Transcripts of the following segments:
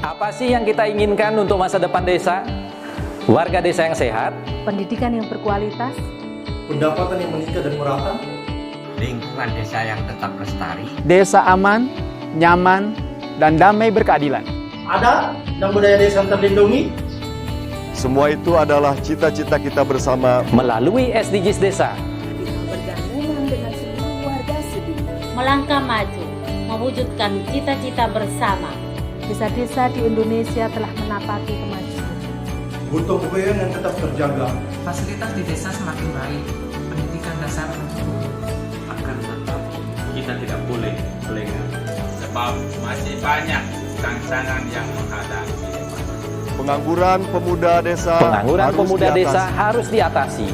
Apa sih yang kita inginkan untuk masa depan desa? Warga desa yang sehat, pendidikan yang berkualitas, pendapatan yang meningkat dan merata, lingkungan desa yang tetap lestari, desa aman, nyaman, dan damai berkeadilan. adat dan budaya desa terlindungi. Semua itu adalah cita-cita kita bersama melalui SDGs Desa. kita bergabung dengan seluruh warga Sibi. Melangkah maju, mewujudkan cita-cita bersama. Desa-desa di Indonesia telah menapaki kemajuan. Gotong royong yang tetap terjaga. Fasilitas di desa semakin baik, pendidikan dasar mencukupi. Akan tetap kita tidak boleh lengah, sebab masih banyak tantangan yang menghadapi. pengangguran pemuda desa. Pengangguran pemuda desa harus diatasi.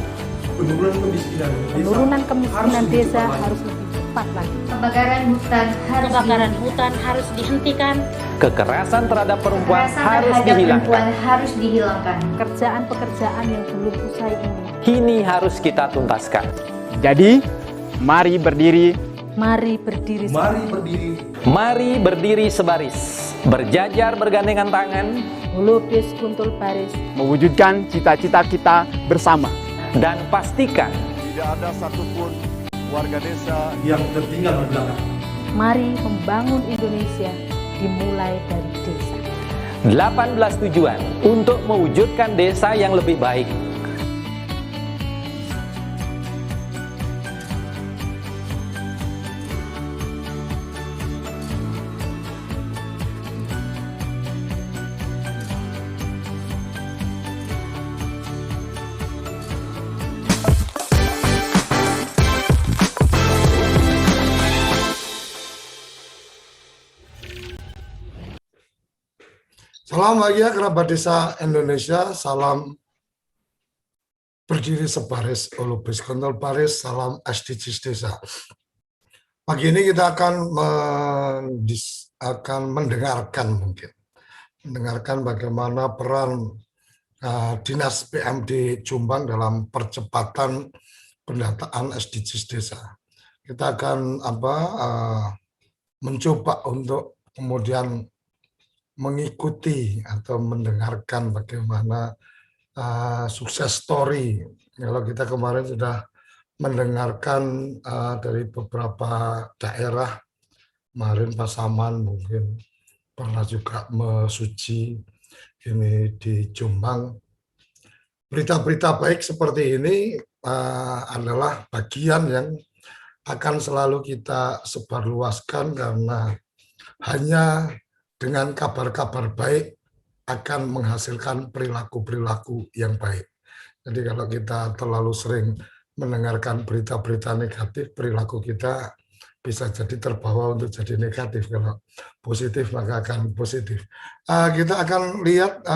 Penurunan kemiskinan desa harus lebih cepat lagi. Kebakaran hutan harus dihentikan. Kekerasan terhadap perempuan harus dihilangkan. Pekerjaan-pekerjaan yang belum usai Ini harus kita tuntaskan. Jadi, mari berdiri. Mari berdiri. Mari berdiri. Mari berdiri sebaris, berjajar bergandengan tangan, Melukis kuntul baris. Mewujudkan cita-cita kita bersama. dan pastikan Tidak ada satupun warga desa Yang tertinggal di belakang. Mari membangun Indonesia dimulai dari desa. 18 tujuan untuk mewujudkan desa yang lebih baik. Salam bahagia kerabat desa Indonesia, salam berdiri sebaris, olubis kontrol baris, salam SDGs desa. Pagi ini kita akan mendengarkan bagaimana peran Dinas PMD Jombang dalam percepatan pendataan SDGs desa. Kita akan mencoba untuk kemudian mengikuti atau mendengarkan bagaimana sukses story. Kalau kita kemarin sudah mendengarkan dari beberapa daerah, kemarin Pasaman mungkin pernah juga Mesuji, ini di Jombang. Berita-berita baik seperti ini adalah bagian yang akan selalu kita sebarluaskan, karena hanya dengan kabar-kabar baik akan menghasilkan perilaku-perilaku yang baik. Jadi kalau kita terlalu sering mendengarkan berita-berita negatif, perilaku kita bisa jadi terbawa untuk jadi negatif. Kalau positif maka akan positif. Kita akan lihat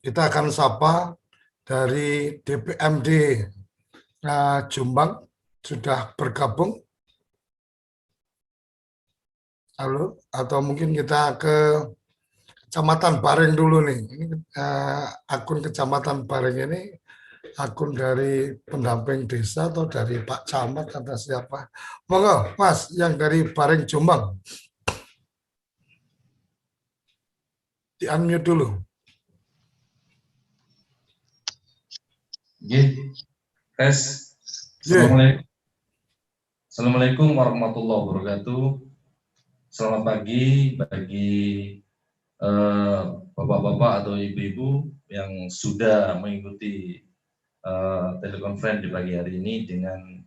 kita akan sapa dari DPMD Jombang sudah bergabung. Halo, atau mungkin kita ke Kecamatan Bareng dulu nih. Ini akun Kecamatan Bareng ini akun dari pendamping desa atau dari Pak Camat atau siapa? Monggo, Mas, yang dari Bareng Jombang. Di-unmute dulu. Tes. Assalamualaikum warahmatullahi wabarakatuh. Selamat pagi bagi bapak-bapak atau ibu-ibu yang sudah mengikuti telekonferensi di pagi hari ini dengan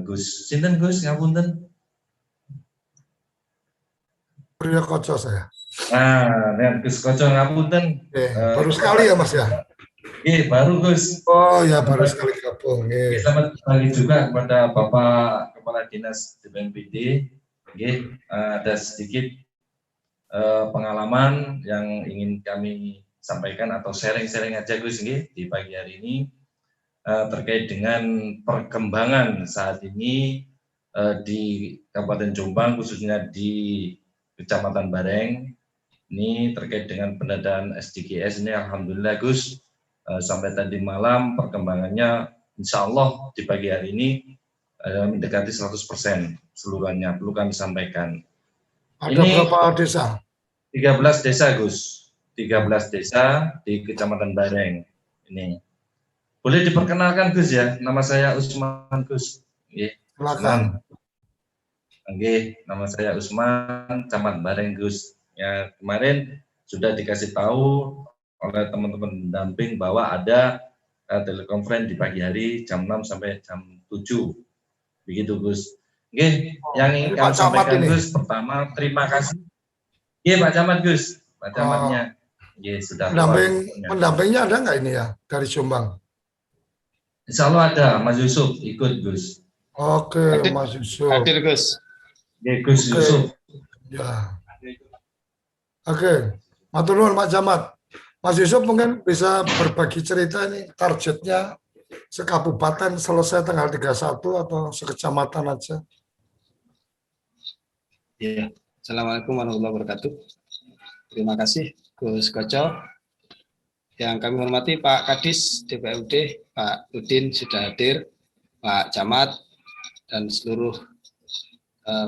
Gus. Sinten Gus, ngapunten? Priyo Koco saya. Dengan Gus Koco ngapunten. Baru sekali ya Mas ya? Baru Gus. Oh ya, baru sekali gabung. Selamat pagi juga kepada Bapak Kepala Dinas BPMD. Ada sedikit pengalaman yang ingin kami sampaikan atau sharing-sharing aja Gus di pagi hari ini terkait dengan perkembangan saat ini di Kabupaten Jombang, khususnya di Kecamatan Bareng. Ini terkait dengan pendataan SDGs ini, alhamdulillah Gus, sampai tadi malam perkembangannya insya Allah di pagi hari ini mendekati 100% seluruhnya, perlu kami sampaikan. Ada berapa desa? 13 desa, Gus. 13 desa di Kecamatan Bareng. Ini. Boleh diperkenalkan, Gus ya? Nama saya Usman, Gus. Nggih. Silakan. Oke, nama saya Usman, Camat Bareng, Gus. Ya, kemarin sudah dikasih tahu oleh teman-teman pendamping bahwa ada telekonferensi di pagi hari jam 6 sampai jam 7. Begitu, Gus. Oke, yang ingin kami sampaikan, Gus, pertama terima kasih. Iya, Pak Camat, Gus. Pak Camatnya. Iya, sudah. Pendampingnya ada nggak ini ya dari Jombang? Insya Allah ada, Mas Yusuf ikut, Gus. Oke, Mas Yusuf. Hadir, Gus. Oke, Gus Yusuf. Ya. Oke, matur nuwun Pak Camat. Mas Yusuf mungkin bisa berbagi cerita ini targetnya sekabupaten selesai tanggal 31 atau sekecamatan aja. Ya, Assalamualaikum warahmatullahi wabarakatuh. Terima kasih Gus Koco. Yang kami hormati Pak Kadis DPMD, Pak Udin sudah hadir, Pak Camat, dan seluruh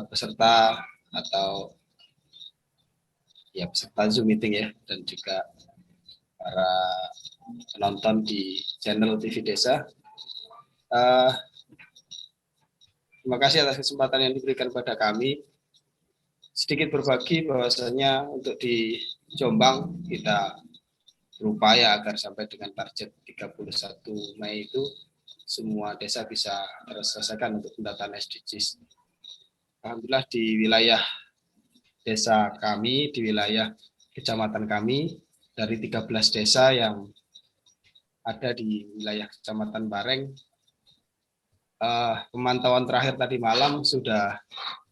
peserta atau ya peserta Zoom meeting ya, dan juga para penonton di channel TV Desa. Terima kasih atas kesempatan yang diberikan kepada kami. Sedikit berbagi bahwasanya untuk di Jombang kita berupaya agar sampai dengan target 31 Mei itu semua desa bisa terselesaikan untuk pendataan SDGs. Alhamdulillah di wilayah desa kami, di wilayah kecamatan kami, dari 13 desa yang ada di wilayah Kecamatan Bareng, pemantauan terakhir tadi malam sudah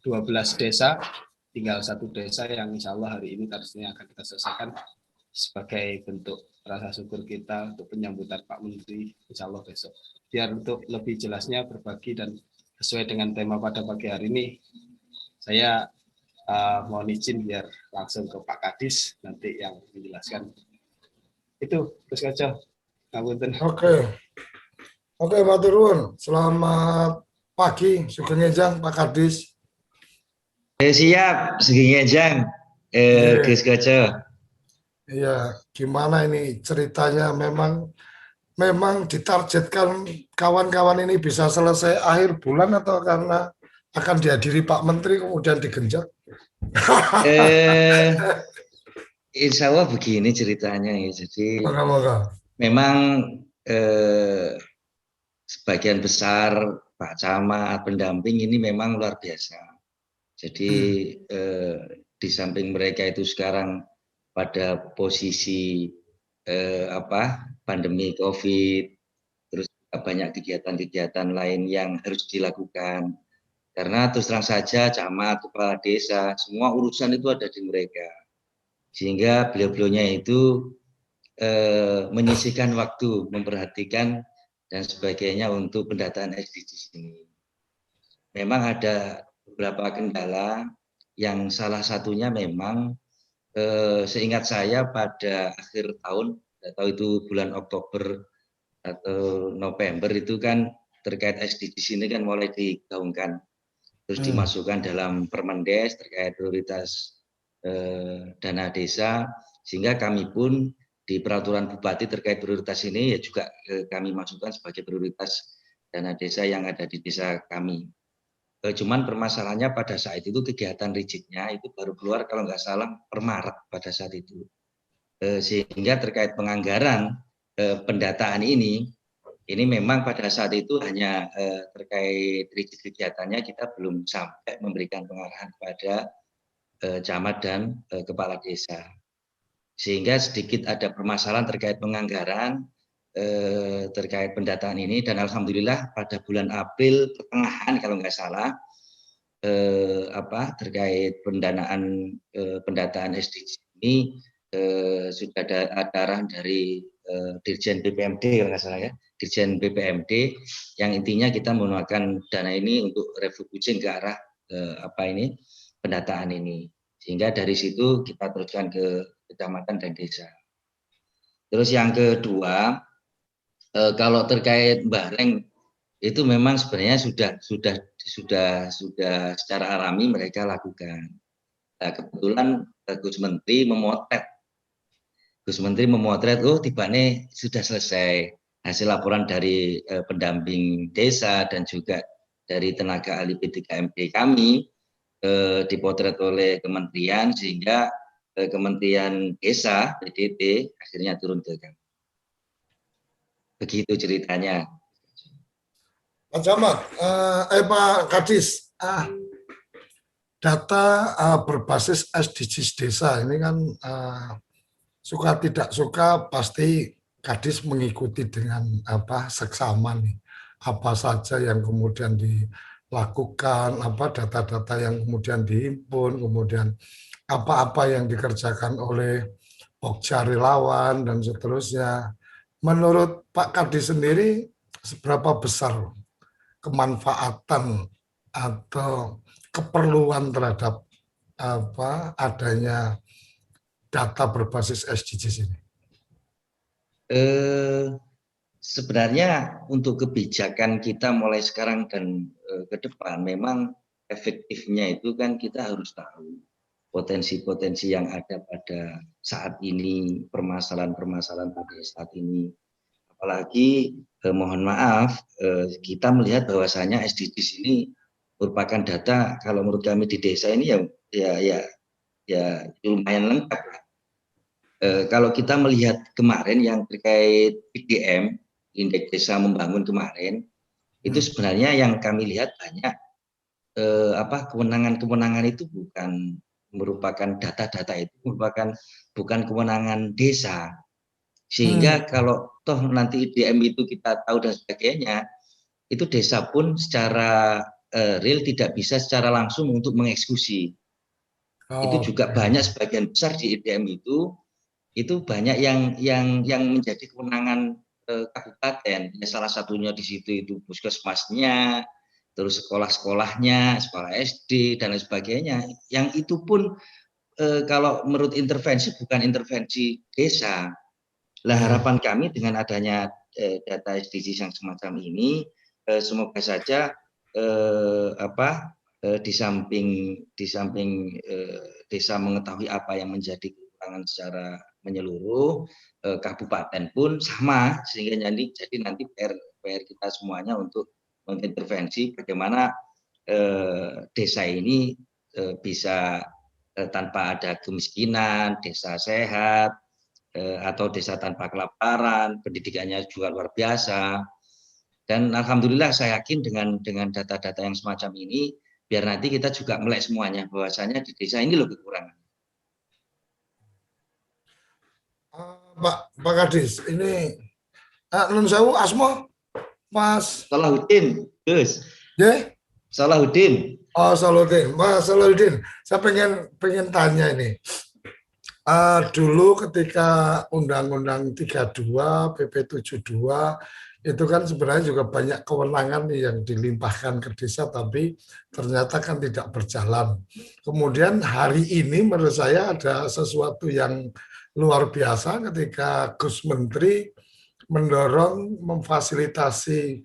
12 desa, tinggal satu desa yang insya Allah hari ini targetnya akan kita selesaikan sebagai bentuk rasa syukur kita untuk penyambutan Pak Menteri insya Allah besok. Biar untuk lebih jelasnya berbagi dan sesuai dengan tema pada pagi hari ini, saya mohon izin biar langsung ke Pak Kadis nanti yang menjelaskan. Itu Gus Koco. Oke, matur nuwun. Selamat pagi, Sugeng Ejang, Pak Kadis. Siap, Sugeng Ejang, Gus Koco. Iya, gimana ini ceritanya? Memang ditargetkan kawan-kawan ini bisa selesai akhir bulan atau karena akan dihadiri Pak Menteri kemudian digenjot? Insya Allah begini ceritanya ya. Jadi Moga-moga. memang sebagian besar Pak Camat pendamping ini memang luar biasa. Jadi di samping mereka itu sekarang pada posisi pandemi COVID, terus banyak kegiatan-kegiatan lain yang harus dilakukan. Karena terus terang saja camat, kepala desa, semua urusan itu ada di mereka. Sehingga beliau-beliaunya itu menyisihkan waktu, memperhatikan dan sebagainya untuk pendataan SDGs ini. Memang ada beberapa kendala yang salah satunya memang seingat saya pada akhir tahun, atau itu bulan Oktober atau November itu kan terkait SDGs ini kan mulai digaungkan. Terus dimasukkan dalam Permendes terkait prioritas dana desa, sehingga kami pun di peraturan bupati terkait prioritas ini ya juga kami masukkan sebagai prioritas dana desa yang ada di desa kami. Cuman permasalahannya pada saat itu kegiatan rigidnya itu baru keluar kalau nggak salah per Maret pada saat itu. Sehingga terkait penganggaran pendataan ini memang pada saat itu hanya terkait rigid kegiatannya kita belum sampai memberikan pengarahan kepada camat dan kepala desa. Sehingga sedikit ada permasalahan terkait penganggaran, terkait pendataan ini, dan alhamdulillah pada bulan April pertengahan kalau nggak salah terkait pendataan SDGs ini sudah ada arahan dari Dirjen BPMD kalau nggak salah ya, Dirjen BPMD yang intinya kita menggunakan dana ini untuk refocusing ke arah pendataan ini, sehingga dari situ kita teruskan ke kecamatan dan desa. Terus yang kedua, kalau terkait Bareng itu memang sebenarnya sudah secara alami mereka lakukan. Nah, kebetulan Gus Menteri memotret, oh tibane sudah selesai hasil laporan dari pendamping desa dan juga dari tenaga ahli P3MP kami dipotret oleh kementerian, sehingga Kementerian Desa PDT akhirnya turun ke kami. Begitu ceritanya. Pak Camat, Pak Kadis, data berbasis SDGs desa ini kan suka tidak suka pasti Kadis mengikuti dengan seksama nih. Apa saja yang kemudian dilakukan, apa data-data yang kemudian dihimpun, kemudian apa-apa yang dikerjakan oleh Pokja relawan dan seterusnya. Menurut Pak Kadis sendiri, seberapa besar kemanfaatan atau keperluan terhadap adanya data berbasis SDGs ini? Sebenarnya untuk kebijakan kita mulai sekarang dan ke depan, memang efektifnya itu kan kita harus tahu potensi-potensi yang ada pada saat ini, permasalahan-permasalahan pada saat ini. Apalagi mohon maaf, kita melihat bahwasanya SDGs ini merupakan data, kalau menurut kami di desa ini ya lumayan lengkap. Kalau kita melihat kemarin yang terkait PDM, Indeks Desa Membangun kemarin, itu sebenarnya yang kami lihat banyak kewenangan-kewenangan itu bukan merupakan data-data, itu merupakan bukan kewenangan desa. Sehingga kalau toh nanti IDM itu kita tahu dan sebagainya, itu desa pun secara real tidak bisa secara langsung untuk mengeksekusi. Itu juga banyak, sebagian besar di IDM itu banyak yang menjadi kewenangan kabupaten. Ya, salah satunya di situ itu puskesmasnya, terus sekolah-sekolahnya, sekolah SD dan lain sebagainya. Yang itu pun kalau menurut intervensi bukan intervensi desa. Lah, harapan kami dengan adanya data SDGs yang semacam ini, semoga saja di samping desa mengetahui apa yang menjadi kekurangan secara menyeluruh, kabupaten pun sama, sehingga jadi nanti PR kita semuanya untuk mengintervensi bagaimana desa ini bisa tanpa ada kemiskinan, desa sehat, atau desa tanpa kelaparan, pendidikannya juga luar biasa. Dan alhamdulillah saya yakin dengan data-data yang semacam ini, biar nanti kita juga melek semuanya bahwasanya di desa ini loh kekurangan. Pak Kadis, ini Nun Sewu Asmo, Mas Salahuddin, Gus. Ya? Salahuddin. Oh, Salahuddin. Mas Salahuddin, saya pengen tanya ini. Dulu ketika Undang-Undang 32, PP 72, itu kan sebenarnya juga banyak kewenangan yang dilimpahkan ke desa, tapi ternyata kan tidak berjalan. Kemudian hari ini menurut saya ada sesuatu yang luar biasa ketika Gus Menteri mendorong memfasilitasi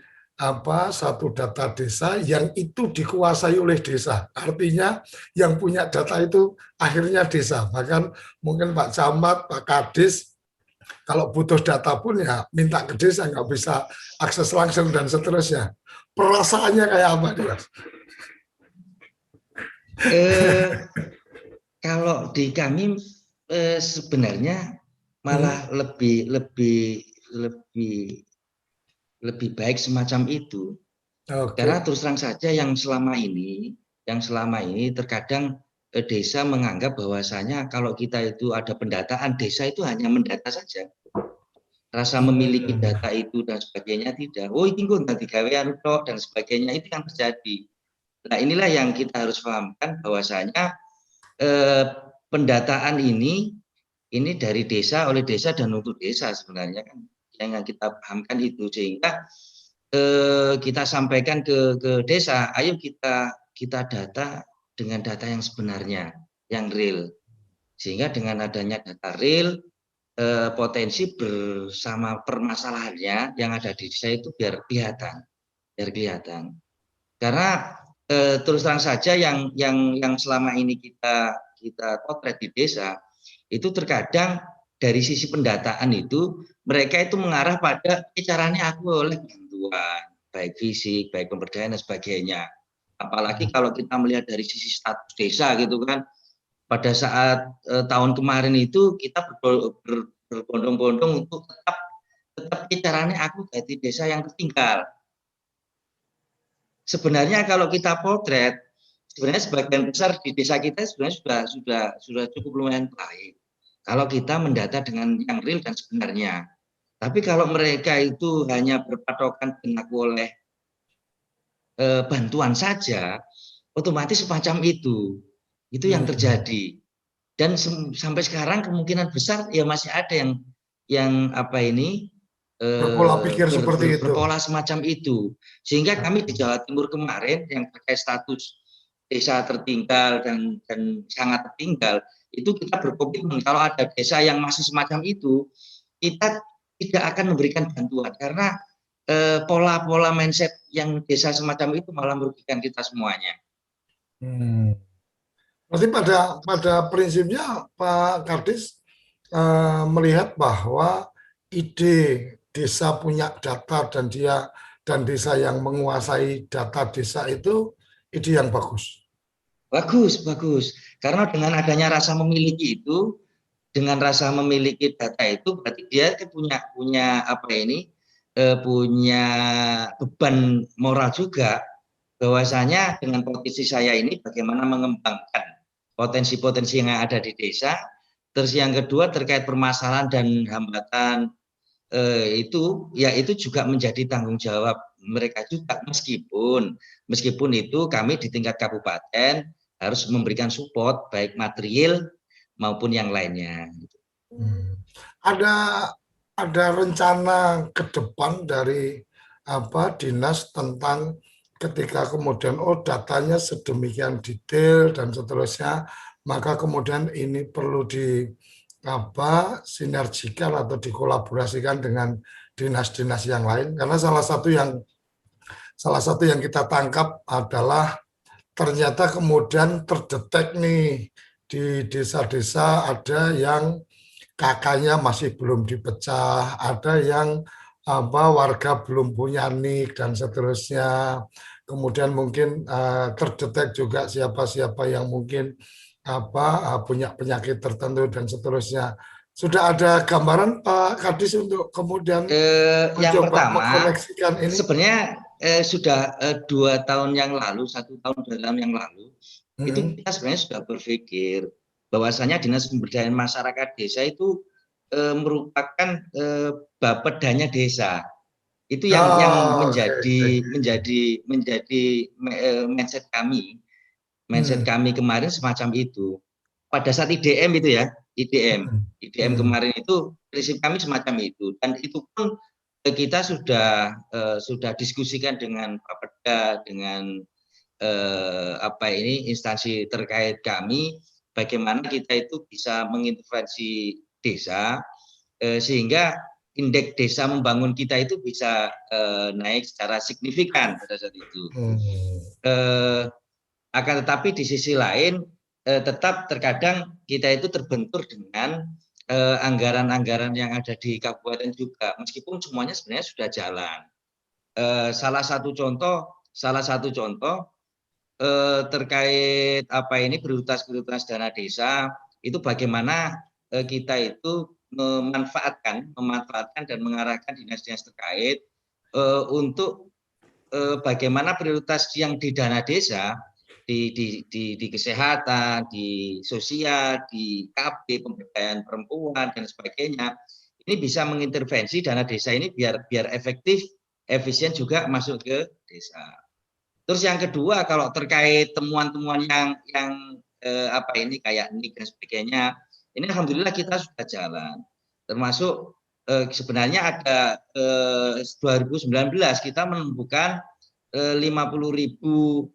satu data desa yang itu dikuasai oleh desa. Artinya yang punya data itu akhirnya desa. Bahkan mungkin Pak Camat, Pak Kadis, kalau butuh data pun ya minta ke desa, nggak bisa akses langsung dan seterusnya. Perasaannya kayak apa dia? Kalau di kami sebenarnya malah lebih baik semacam itu. Karena terus terang saja yang selama ini terkadang desa menganggap bahwasanya kalau kita itu ada pendataan, desa itu hanya mendata saja. Rasa memiliki data itu dan sebagainya tidak. Oh, ini kok nanti gawean tok dan sebagainya, itu yang terjadi. Nah, inilah yang kita harus pahamkan bahwasanya pendataan ini dari desa, oleh desa dan untuk desa sebenarnya kan yang kita pahamkan itu, sehingga kita sampaikan ke desa, ayo kita data dengan data yang sebenarnya, yang real, sehingga dengan adanya data real, potensi bersama permasalahannya yang ada di desa itu biar kelihatan. Karena terus terang saja yang selama ini kita potret di desa, itu terkadang dari sisi pendataan itu mereka itu mengarah pada caranya aku oleh bantuan, baik fisik, baik pemberdayaan dan sebagainya. Apalagi kalau kita melihat dari sisi status desa gitu kan, pada saat tahun kemarin itu kita berbondong-bondong untuk tetap caranya aku jadi desa yang tertinggal. Sebenarnya kalau kita potret, sebenarnya sebagian besar di desa kita sebenarnya sudah cukup lumayan baik. Kalau kita mendata dengan yang real dan sebenarnya. Tapi kalau mereka itu hanya berpatokan dengan oleh bantuan saja, otomatis semacam itu yang terjadi. Dan sampai sekarang kemungkinan besar ya masih ada yang berpola pikir seperti itu. Berpola semacam itu. Sehingga kami di Jawa Timur kemarin yang terkait status desa tertinggal dan sangat tertinggal, itu kita berkomitmen kalau ada desa yang masih semacam itu, kita tidak akan memberikan bantuan karena pola-pola mindset yang desa semacam itu malah merugikan kita semuanya. Berarti pada prinsipnya Pak Kadis melihat bahwa ide desa punya data dan desa yang menguasai data desa itu ide yang bagus. Bagus. Karena dengan adanya rasa memiliki itu, dengan rasa memiliki data itu, berarti dia punya beban moral juga, bahwasanya dengan posisi saya ini bagaimana mengembangkan potensi-potensi yang ada di desa. Terus yang kedua terkait permasalahan dan hambatan itu juga menjadi tanggung jawab mereka juga, meskipun itu kami di tingkat kabupaten harus memberikan support baik material maupun yang lainnya. Ada rencana ke depan dari dinas tentang ketika kemudian datanya sedemikian detail dan seterusnya, maka kemudian ini perlu sinergikan atau dikolaborasikan dengan dinas-dinas yang lain, karena salah satu yang kita tangkap adalah ternyata kemudian terdetek nih di desa-desa ada yang kakaknya masih belum dipecah, ada yang warga belum punya nik dan seterusnya. Kemudian mungkin terdetek juga siapa-siapa yang mungkin punya penyakit tertentu dan seterusnya. Sudah ada gambaran Pak Kadis untuk kemudian yang pertama mengkoneksikan ini? Sebenarnya sudah 2 tahun yang lalu, 1 tahun 2 tahun yang lalu, itu kita sebenarnya sudah berpikir bahwasanya Dinas Pemberdayaan Masyarakat Desa itu merupakan bapedanya desa. Itu yang menjadi mindset kami. Mindset kami kemarin semacam itu. Pada saat IDM itu ya, IDM kemarin itu prinsip kami semacam itu, dan itu pun kita sudah diskusikan dengan Bapeda, dengan instansi terkait kami, bagaimana kita itu bisa mengintervensi desa sehingga indeks desa membangun kita itu bisa naik secara signifikan pada saat itu. Akan tetapi di sisi lain tetap terkadang kita itu terbentur dengan anggaran-anggaran yang ada di kabupaten juga, meskipun semuanya sebenarnya sudah jalan. Salah satu contoh terkait prioritas dana desa itu bagaimana kita itu memanfaatkan dan mengarahkan dinas-dinas terkait untuk bagaimana prioritas yang di dana desa di kesehatan, di sosial, di KB, pemberdayaan perempuan dan sebagainya, ini bisa mengintervensi dana desa ini biar efektif, efisien juga masuk ke desa. Terus yang kedua, kalau terkait temuan-temuan yang kayak NIK dan sebagainya, ini alhamdulillah kita sudah jalan. Termasuk sebenarnya ada 2019 kita menemukan 50.000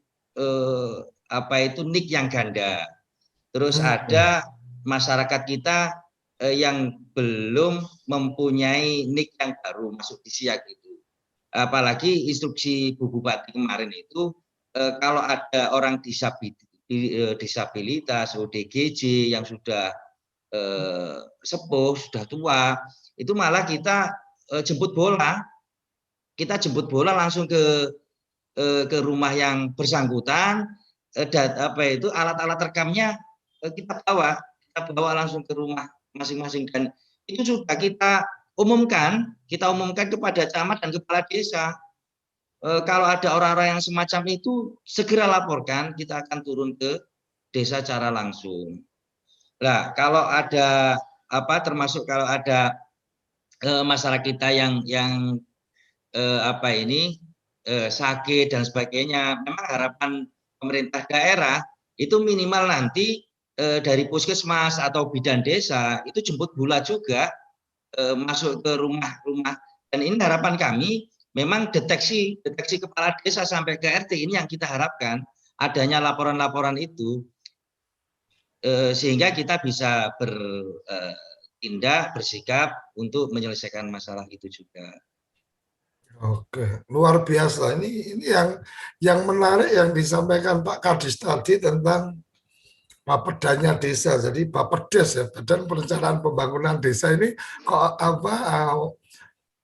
NIK yang ganda. Terus ada masyarakat kita yang belum mempunyai NIK yang baru masuk di siak itu. Apalagi instruksi Bu Bupati kemarin itu kalau ada orang disabilitas, ODGJ yang sudah sepuh, sudah tua, itu malah kita jemput bola. Kita jemput bola langsung ke rumah yang bersangkutan, dan alat-alat rekamnya kita bawa langsung ke rumah masing-masing, dan itu sudah kita umumkan kepada camat dan kepala desa. Kalau ada orang-orang yang semacam itu, segera laporkan, kita akan turun ke desa secara langsung. Nah, kalau ada termasuk kalau ada masyarakat kita yang sakit dan sebagainya, memang harapan pemerintah daerah itu minimal nanti dari puskesmas atau bidan desa itu jemput bola juga masuk ke rumah-rumah, dan ini harapan kami. Memang deteksi kepala desa sampai ke RT ini yang kita harapkan, adanya laporan-laporan itu, sehingga kita bisa bertindak, bersikap untuk menyelesaikan masalah itu juga. Oke, luar biasa. Ini yang menarik yang disampaikan Pak Kadis tadi tentang Bapedanya desa. Jadi Bappedes ya, Badan Perencanaan Pembangunan Desa ini kok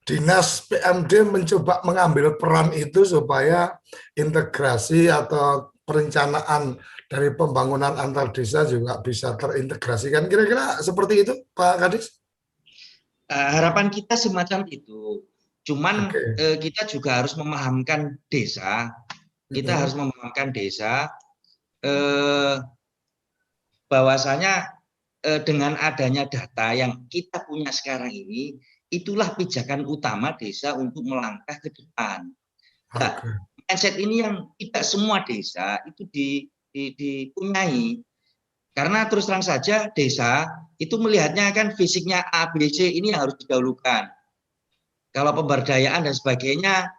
Dinas PMD mencoba mengambil peran itu supaya integrasi atau perencanaan dari pembangunan antar desa juga bisa terintegrasikan. Kira-kira seperti itu, Pak Kadis? Harapan kita semacam itu. Cuman kita juga harus memahamkan desa. Kita harus memahamkan desa bahwasanya dengan adanya data yang kita punya sekarang ini, itulah pijakan utama desa untuk melangkah ke depan. Nah, mindset ini yang tidak semua desa itu dipunyai. Karena terus terang saja desa itu melihatnya kan fisiknya A, B, C ini harus didahulukan. Kalau pemberdayaan dan sebagainya,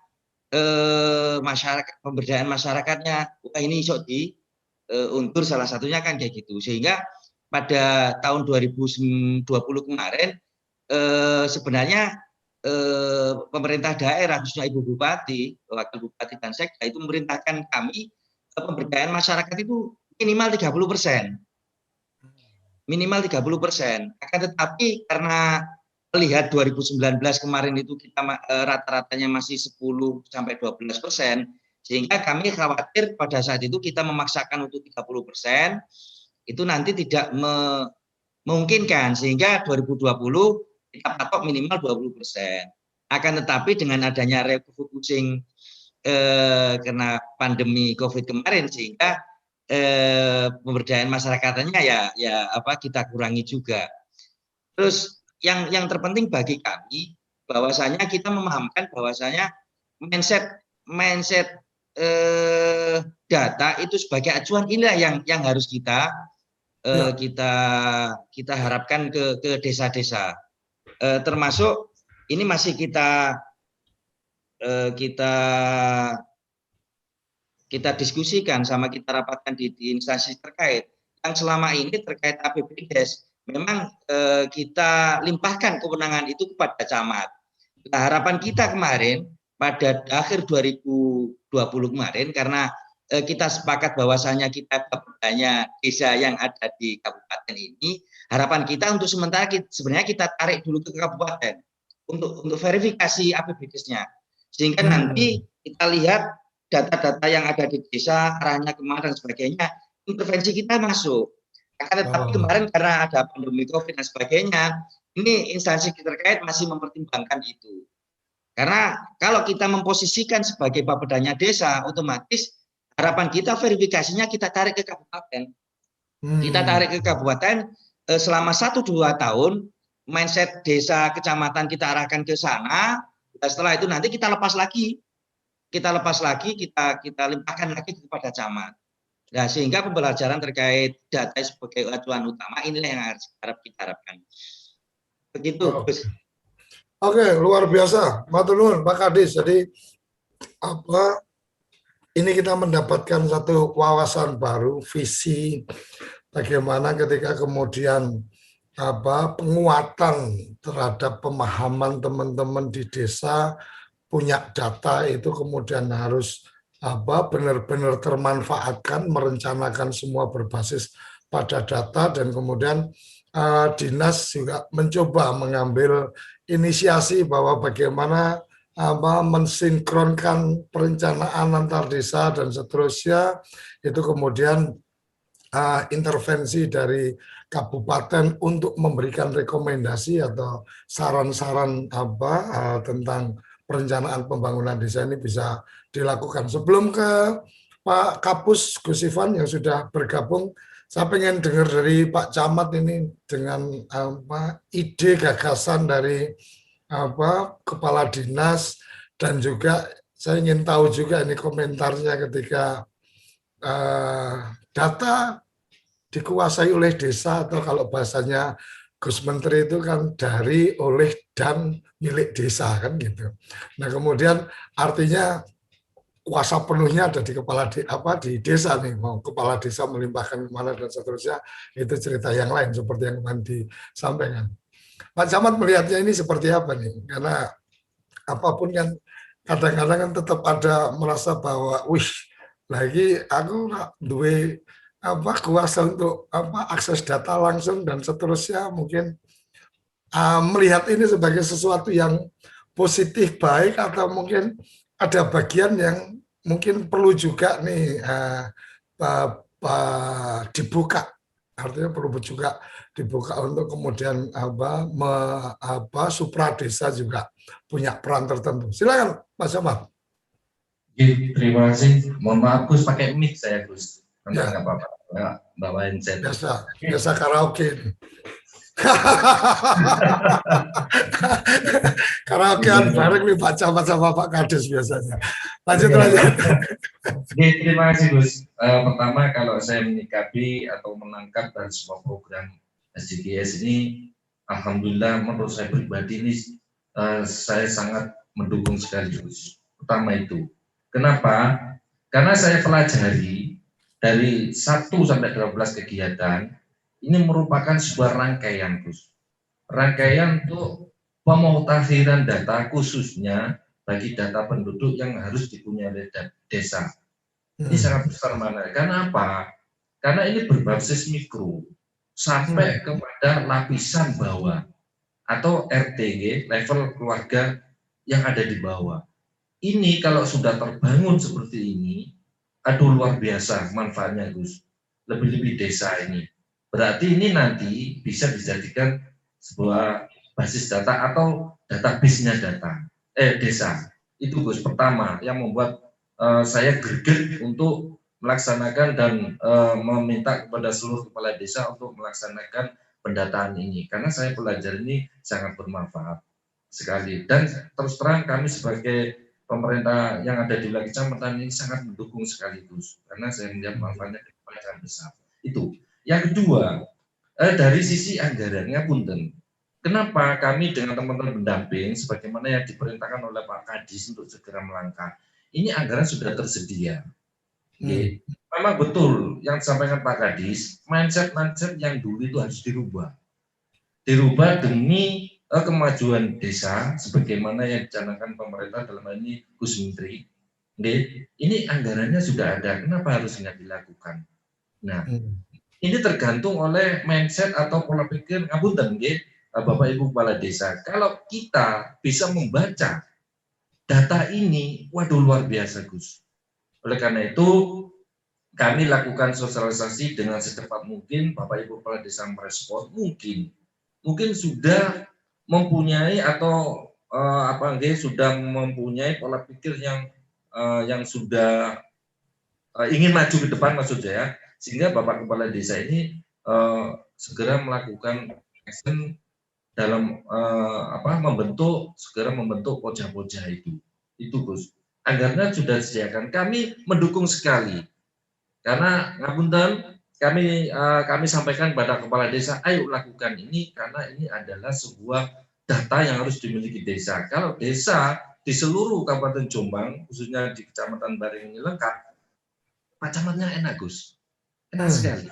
pemberdayaan masyarakatnya, wah ini iso diuntur salah satunya kan kayak gitu. Sehingga pada tahun 2020 kemarin, sebenarnya pemerintah daerah, khususnya Ibu Bupati, Wakil Bupati dan Sekda itu memerintahkan kami pemberdayaan masyarakat itu minimal 30%. Minimal 30%. Akan tetapi karena melihat 2019 kemarin itu kita rata-ratanya masih 10-12%, sehingga kami khawatir pada saat itu kita memaksakan untuk 30%, itu nanti tidak memungkinkan, sehingga 2020 kita patok minimal 20%. Akan tetapi dengan adanya refocusing karena pandemi COVID kemarin, sehingga pemberdayaan masyarakatnya kita kurangi juga. Terus yang terpenting bagi kami bahwasanya kita memahamkan bahwasanya mindset data itu sebagai acuan, inilah yang harus kita harapkan ke desa-desa. Termasuk ini masih kita diskusikan sama kita rapatkan di instansi terkait yang selama ini terkait APBDes, memang kita limpahkan kewenangan itu kepada camat. Nah, harapan kita kemarin pada akhir 2020 kemarin, karena kita sepakat bahwasanya kita banyak desa yang ada di kabupaten ini, harapan kita untuk sementara sebenarnya kita tarik dulu ke kabupaten untuk verifikasi APBDes-nya, sehingga nanti kita lihat data-data yang ada di desa, arahnya kemana dan sebagainya, intervensi kita masuk. Tetapi kemarin karena ada pandemi COVID dan sebagainya, ini instansi terkait masih mempertimbangkan itu. Karena kalau kita memposisikan sebagai Bapedanya desa, otomatis harapan kita verifikasinya kita tarik ke kabupaten. Kita tarik ke kabupaten selama 1-2 tahun, mindset desa, kecamatan kita arahkan ke sana. Setelah itu nanti kita lepas lagi, kita limpahkan lagi kepada camat. Nah, sehingga pembelajaran terkait data sebagai acuan utama inilah yang kita harapkan. Begitu, Gus. Oke, luar biasa. Matur nuwun Pak Kadis. Jadi ini kita mendapatkan satu wawasan baru, visi bagaimana ketika kemudian penguatan terhadap pemahaman teman-teman di desa punya data itu kemudian harus benar-benar termanfaatkan, merencanakan semua berbasis pada data, dan kemudian dinas juga mencoba mengambil inisiasi bahwa bagaimana mensinkronkan perencanaan antar desa dan seterusnya. Itu kemudian intervensi dari kabupaten untuk memberikan rekomendasi atau saran-saran tentang perencanaan pembangunan desa ini bisa dilakukan. Sebelum ke Pak Kapus Gus Ivan yang sudah bergabung, saya pengen dengar dari Pak Camat ini dengan ide gagasan dari kepala dinas, dan juga saya ingin tahu juga ini komentarnya ketika data dikuasai oleh desa, atau kalau bahasanya Gus Menteri itu kan dari, oleh, dan milik desa kan gitu. Nah kemudian artinya kuasa penuhnya ada di kepala di desa nih, mau kepala desa melimpahkan kemana dan seterusnya, itu cerita yang lain seperti yang kemarin disampaikan. Pak Camat melihatnya ini seperti apa nih? Karena apapun kan kadang-kadang kan tetap ada merasa bahwa, wih, lagi aku duwe kuasa untuk akses data langsung dan seterusnya, mungkin melihat ini sebagai sesuatu yang positif baik, atau mungkin ada bagian yang mungkin perlu juga nih dibuka, artinya perlu juga dibuka untuk kemudian supra desa juga punya peran tertentu. Silakan Mas Camat. Terima kasih. Mohon maaf Gus, pakai mic saya Gus. Ya. Nggak apa-apa, bawa handset. Biasa karaoke. Karaokean bareng nih Pak Camat sama Pak Kades biasanya. Lanjut. Terima kasih Gus. Pertama, kalau saya menyikapi atau menangkap dari semua program SDGs ini, alhamdulillah menurut saya pribadi ini saya sangat mendukung sekali Gus. Pertama itu. Kenapa? Karena saya pelajari dari 1 sampai 12 kegiatan, ini merupakan sebuah rangkaian, Gus. Rangkaian untuk pemutakhiran data khususnya bagi data penduduk yang harus dipunyai oleh desa. Ini sangat besar mana? Karena apa? Karena ini berbasis mikro sampai kepada lapisan bawah atau RT, level keluarga yang ada di bawah. Ini kalau sudah terbangun seperti ini, aduh luar biasa manfaatnya Gus. Lebih-lebih desa ini. Berarti ini nanti bisa dijadikan sebuah basis data atau database-nya desa. Itu Gus pertama yang membuat saya greget untuk melaksanakan dan meminta kepada seluruh kepala desa untuk melaksanakan pendataan ini. Karena saya belajar ini sangat bermanfaat sekali. Dan terus terang kami sebagai pemerintah yang ada di wilayah kecamatan ini sangat mendukung sekaligus karena saya melihat manfaatnya sangat besar. Itu. Yang kedua, dari sisi anggarannya punten. Kenapa kami dengan teman-teman pendamping sebagaimana yang diperintahkan oleh Pak Kadis untuk segera melangkah. Ini anggaran sudah tersedia. Memang betul yang disampaikan Pak Kadis, mindset yang dulu itu harus dirubah. Dirubah demi kemajuan desa sebagaimana yang dicanangkan pemerintah dalam hal ini Gus Menteri. Ini anggarannya sudah ada, kenapa harus nggak dilakukan? Nah, ini tergantung oleh mindset atau pola pikir ngapunten Bapak Ibu Kepala Desa. Kalau kita bisa membaca data ini, waduh luar biasa Gus. Oleh karena itu kami lakukan sosialisasi dengan secepat mungkin. Bapak Ibu Kepala Desa merespon, mungkin sudah mempunyai atau sudah mempunyai pola pikir yang sudah ingin maju ke depan maksud saya, sehingga Bapak Kepala Desa ini segera melakukan action dalam segera membentuk pojah-pojah itu Gus. Anggarannya sudah disediakan, kami mendukung sekali karena ngapunten kami sampaikan pada kepala desa, ayo lakukan ini karena ini adalah sebuah data yang harus dimiliki desa. Kalau desa di seluruh Kabupaten Jombang, khususnya di Kecamatan Bareng ini lengkap, Pak Camatnya enak Gus, enak sekali.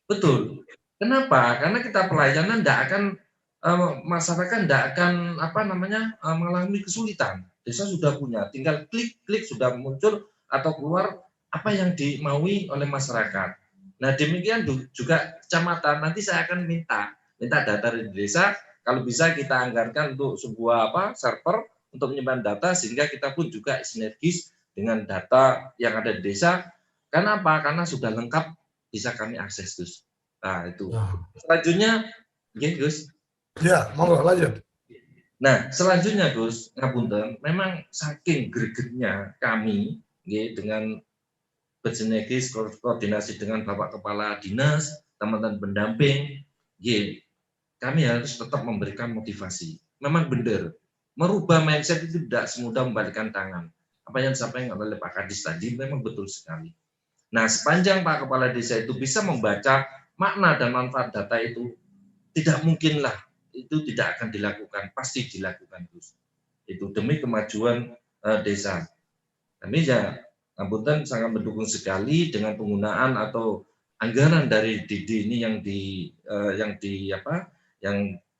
Betul. Kenapa? Karena kita pelayanan tidak akan masyarakat tidak akan mengalami kesulitan. Desa sudah punya, tinggal klik sudah muncul atau keluar apa yang dimaui oleh masyarakat. Nah, demikian juga kecamatan. Nanti saya akan minta data dari desa. Kalau bisa kita anggarkan untuk sebuah server untuk menyimpan data, sehingga kita pun juga sinergis dengan data yang ada di desa. Karena apa? Karena sudah lengkap bisa kami akses, Gus. Nah, itu. Selanjutnya, Gus. Ya, monggo lanjut. Nah, selanjutnya Gus, ngapunten, memang saking gregetnya kami dengan bersinergis koordinasi dengan Bapak Kepala Dinas, teman-teman pendamping, kami harus tetap memberikan motivasi. Memang benar, merubah mindset itu tidak semudah membalikkan tangan. Apa yang disampaikan oleh Pak Kadis tadi memang betul sekali. Nah, sepanjang Pak Kepala Desa itu bisa membaca makna dan manfaat data itu, tidak mungkinlah itu tidak akan dilakukan, pasti dilakukan, Gus. Itu demi kemajuan desa. Kami ya, Ngapunten sangat mendukung sekali dengan penggunaan atau anggaran dari DD ini yang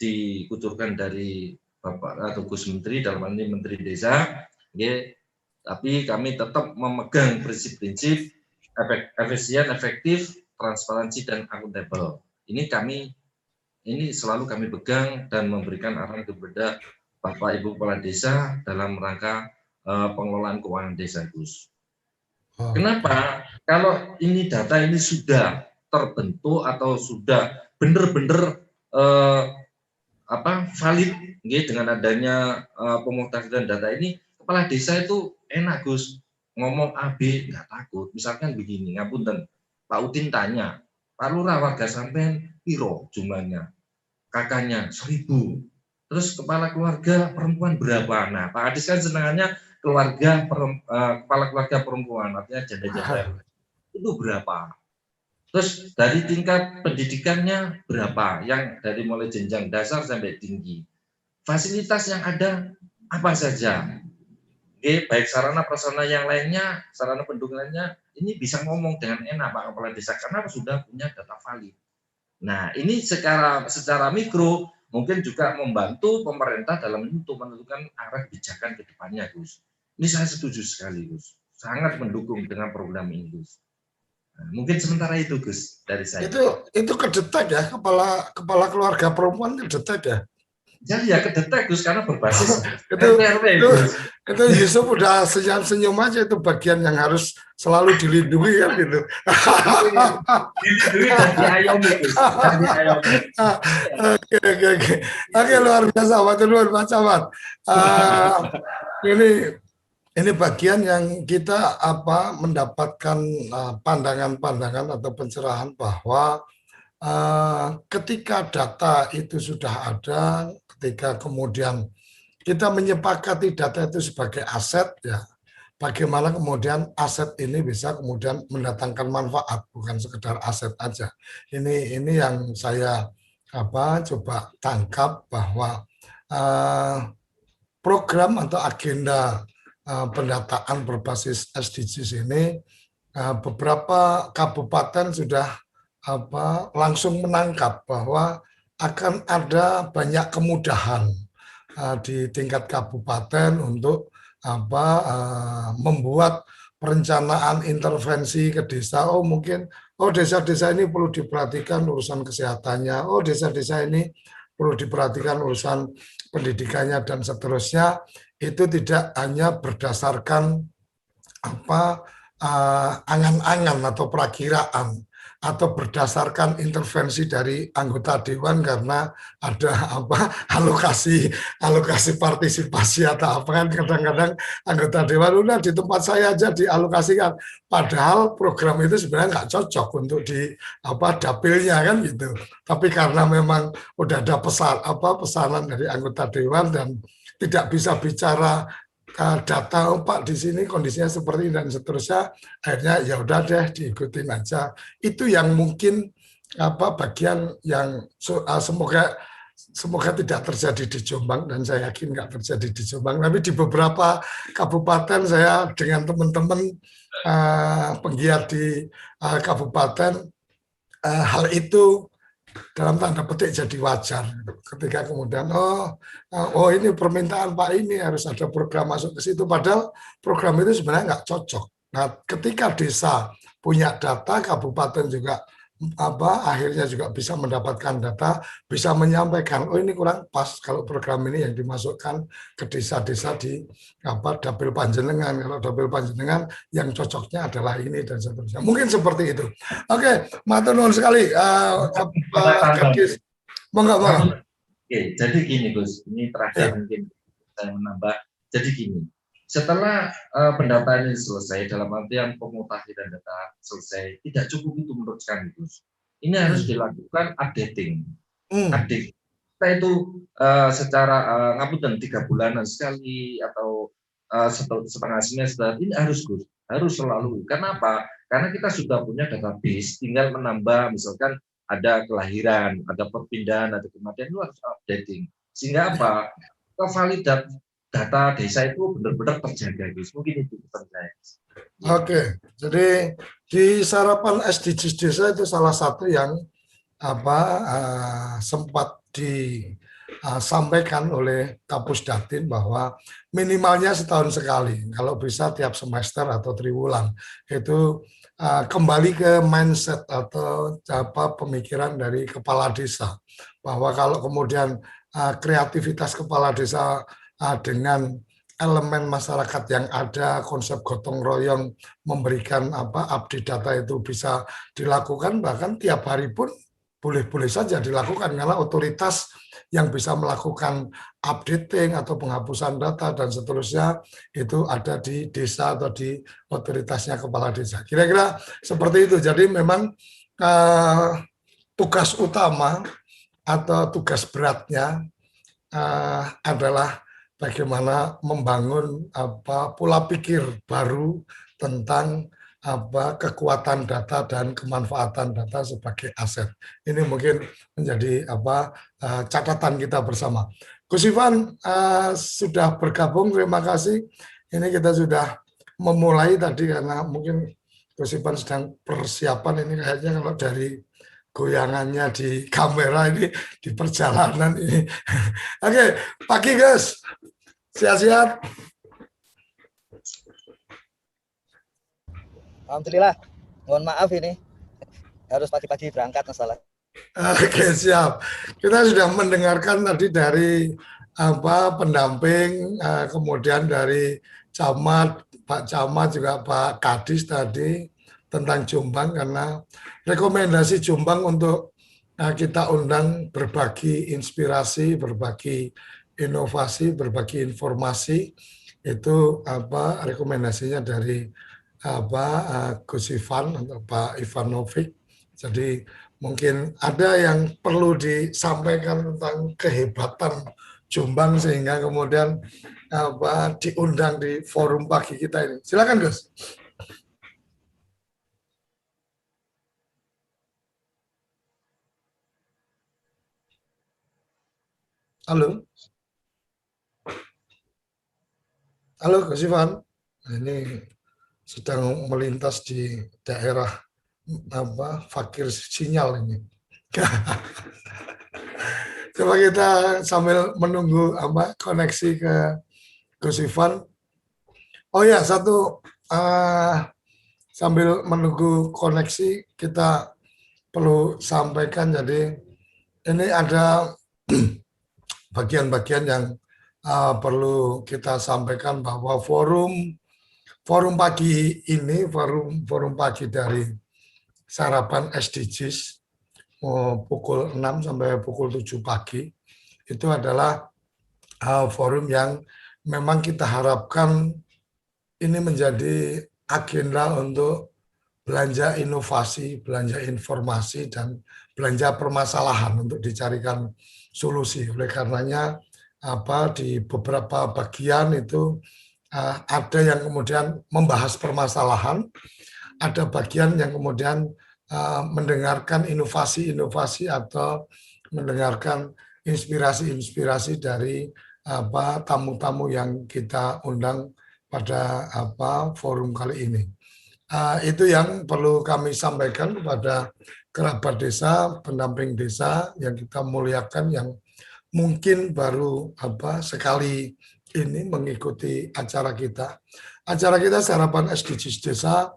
dikucurkan dari Bapak atau Gus Menteri, dalam hal ini Menteri Desa. Tapi kami tetap memegang prinsip-prinsip efisien, efektif, transparansi, dan akuntabel. Ini selalu kami pegang dan memberikan arahan kepada Bapak Ibu Kepala Desa dalam rangka pengelolaan keuangan desa, Gus. Kenapa? Kalau ini data ini sudah terbentuk atau sudah benar-benar valid dengan adanya pemutakhiran data ini, kepala desa itu enak, Gus, ngomong AB nggak takut. Misalkan begini, ngapunten, Pak Udin tanya, Pak Lurah warga sampean piro jumlahnya? Kakaknya 1000. Terus kepala keluarga perempuan berapa? Nah, Pak Adis kan senangannya kepala keluarga perempuan, artinya janda-janda. Itu berapa? Terus dari tingkat pendidikannya berapa? Yang dari mulai jenjang dasar sampai tinggi. Fasilitas yang ada apa saja? Baik sarana prasarana yang lainnya, sarana pendukungnya, ini bisa ngomong dengan enak Pak Kepala Desa karena sudah punya data valid. Nah, ini secara mikro mungkin juga membantu pemerintah dalam untuk menentukan arah kebijakan ke depannya, Gus. Ini saya setuju sekali, Gus. Sangat mendukung dengan program ini, Gus. Nah, mungkin sementara itu, Gus, dari saya. Itu kedetek ya, kepala keluarga perempuan kedetek ya. Jadi ya kedetek, Gus, karena berbasis itu Yusuf udah senyum-senyum aja, itu bagian yang harus selalu dilindungi kan gitu. Dilindungi dan diayomi, Gus. Oke, luar biasa, Pak Camat. Ini bagian yang kita mendapatkan pandangan-pandangan atau pencerahan bahwa ketika data itu sudah ada, ketika kemudian kita menyepakati data itu sebagai aset, ya bagaimana kemudian aset ini bisa kemudian mendatangkan manfaat, bukan sekedar aset aja. Ini yang saya coba tangkap bahwa program atau agenda pendataan berbasis SDGs ini beberapa kabupaten sudah langsung menangkap bahwa akan ada banyak kemudahan di tingkat kabupaten untuk membuat perencanaan intervensi ke desa. Mungkin desa-desa ini perlu diperhatikan urusan kesehatannya, desa-desa ini perlu diperhatikan urusan pendidikannya dan seterusnya. Itu tidak hanya berdasarkan angan-angan atau perakiraan, atau berdasarkan intervensi dari anggota dewan karena ada alokasi partisipasi atau apa kan, kadang-kadang anggota dewan udah di tempat saya aja dialokasikan, padahal program itu sebenarnya nggak cocok untuk di dapilnya kan gitu, tapi karena memang udah ada pesanan dari anggota dewan dan tidak bisa bicara data, Pak di sini kondisinya seperti ini dan seterusnya, akhirnya ya udah deh diikutin aja. Itu yang mungkin bagian yang semoga tidak terjadi di Jombang, dan saya yakin nggak terjadi di Jombang, tapi di beberapa kabupaten saya dengan teman-teman penggiat di kabupaten, hal itu dalam tanda petik jadi wajar ketika kemudian ini permintaan Pak ini harus ada program masuk ke situ, padahal program itu sebenarnya nggak cocok Nah, ketika desa punya data, kabupaten juga akhirnya juga bisa mendapatkan data, bisa menyampaikan, oh ini kurang pas kalau program ini yang dimasukkan ke desa-desa di dapil panjenengan. Kalau dapil panjenengan yang cocoknya adalah ini dan seterusnya. Mungkin seperti itu. Oke, matur nuwun sekali. Monggo. Oke, jadi gini Gus, ini terakhir mungkin saya menambah. Jadi gini, setelah pendataan ini selesai, dalam artian pemutahiran data selesai, tidak cukup itu menurut kami, Gus. Ini harus dilakukan updating. Update. Kita itu secara ngapunten 3 bulanan sekali atau setengah semester, ini harus, Gus, harus selalu. Kenapa? Karena kita sudah punya database, tinggal menambah, misalkan ada kelahiran, ada perpindahan, ada kematian, itu harus updating. Sehingga apa? Validat data desa itu benar-benar terjaga, Gus. Mungkin itu pesan saya. Oke, jadi di sarapan SDGs desa itu salah satu yang sempat disampaikan oleh Kapus Datin bahwa minimalnya setahun sekali, kalau bisa tiap semester atau triwulan, itu kembali ke mindset atau pemikiran dari kepala desa, bahwa kalau kemudian kreativitas kepala desa dengan elemen masyarakat yang ada, konsep gotong royong memberikan update data itu bisa dilakukan, bahkan tiap hari pun boleh-boleh saja dilakukan, karena otoritas yang bisa melakukan updating atau penghapusan data dan seterusnya itu ada di desa atau di otoritasnya kepala desa. Kira-kira seperti itu. Jadi memang tugas utama atau tugas beratnya adalah bagaimana membangun pola pikir baru tentang kekuatan data dan kemanfaatan data sebagai aset. Ini mungkin menjadi catatan kita bersama. Gus Ivan sudah bergabung, terima kasih. Ini kita sudah memulai tadi karena mungkin Gus Ivan sedang persiapan, ini kayaknya kalau dari goyangannya di kamera ini, di perjalanan ini. Oke, pagi Gus. Siap-siap. Alhamdulillah. Mohon maaf ini. Harus pagi-pagi berangkat masalah. Oke, siap. Kita sudah mendengarkan tadi dari pendamping, kemudian dari camat, Pak Camat juga Pak Kadis tadi tentang Jombang, karena rekomendasi Jombang untuk kita undang berbagi inspirasi, berbagi inovasi, berbagi informasi, itu rekomendasinya dari Gus Ivan atau Pak Ivanovic. Jadi mungkin ada yang perlu disampaikan tentang kehebatan Jombang sehingga kemudian diundang di forum pagi kita ini. Silakan Gus. Halo. Halo Gus Ivan. Ini sedang melintas di daerah fakir sinyal ini. Coba kita sambil menunggu koneksi ke Gus Ivan. Oh ya, satu sambil menunggu koneksi kita perlu sampaikan, jadi ini ada bagian-bagian yang perlu kita sampaikan bahwa forum pagi ini, forum pagi dari sarapan SDGs pukul 6 sampai pukul 7 pagi itu adalah forum yang memang kita harapkan ini menjadi agenda untuk belanja inovasi, belanja informasi, dan belanja permasalahan untuk dicarikan solusi. Oleh karenanya di beberapa bagian itu ada yang kemudian membahas permasalahan, ada bagian yang kemudian mendengarkan inovasi-inovasi atau mendengarkan inspirasi-inspirasi dari tamu-tamu yang kita undang pada forum kali ini. Itu yang perlu kami sampaikan kepada kerabat desa, pendamping desa yang kita muliakan, yang mungkin baru sekali ini mengikuti acara kita. Acara kita sarapan SDGs Desa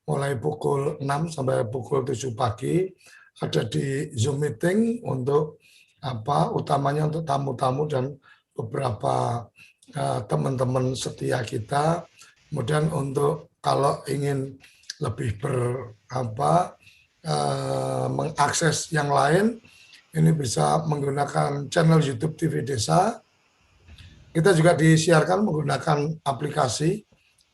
mulai pukul 6 sampai pukul 7 pagi. Ada di Zoom meeting untuk utamanya untuk tamu-tamu dan beberapa teman-teman setia kita. Kemudian untuk kalau ingin lebih mengakses yang lain, ini bisa menggunakan channel YouTube TV Desa. Kita juga disiarkan menggunakan aplikasi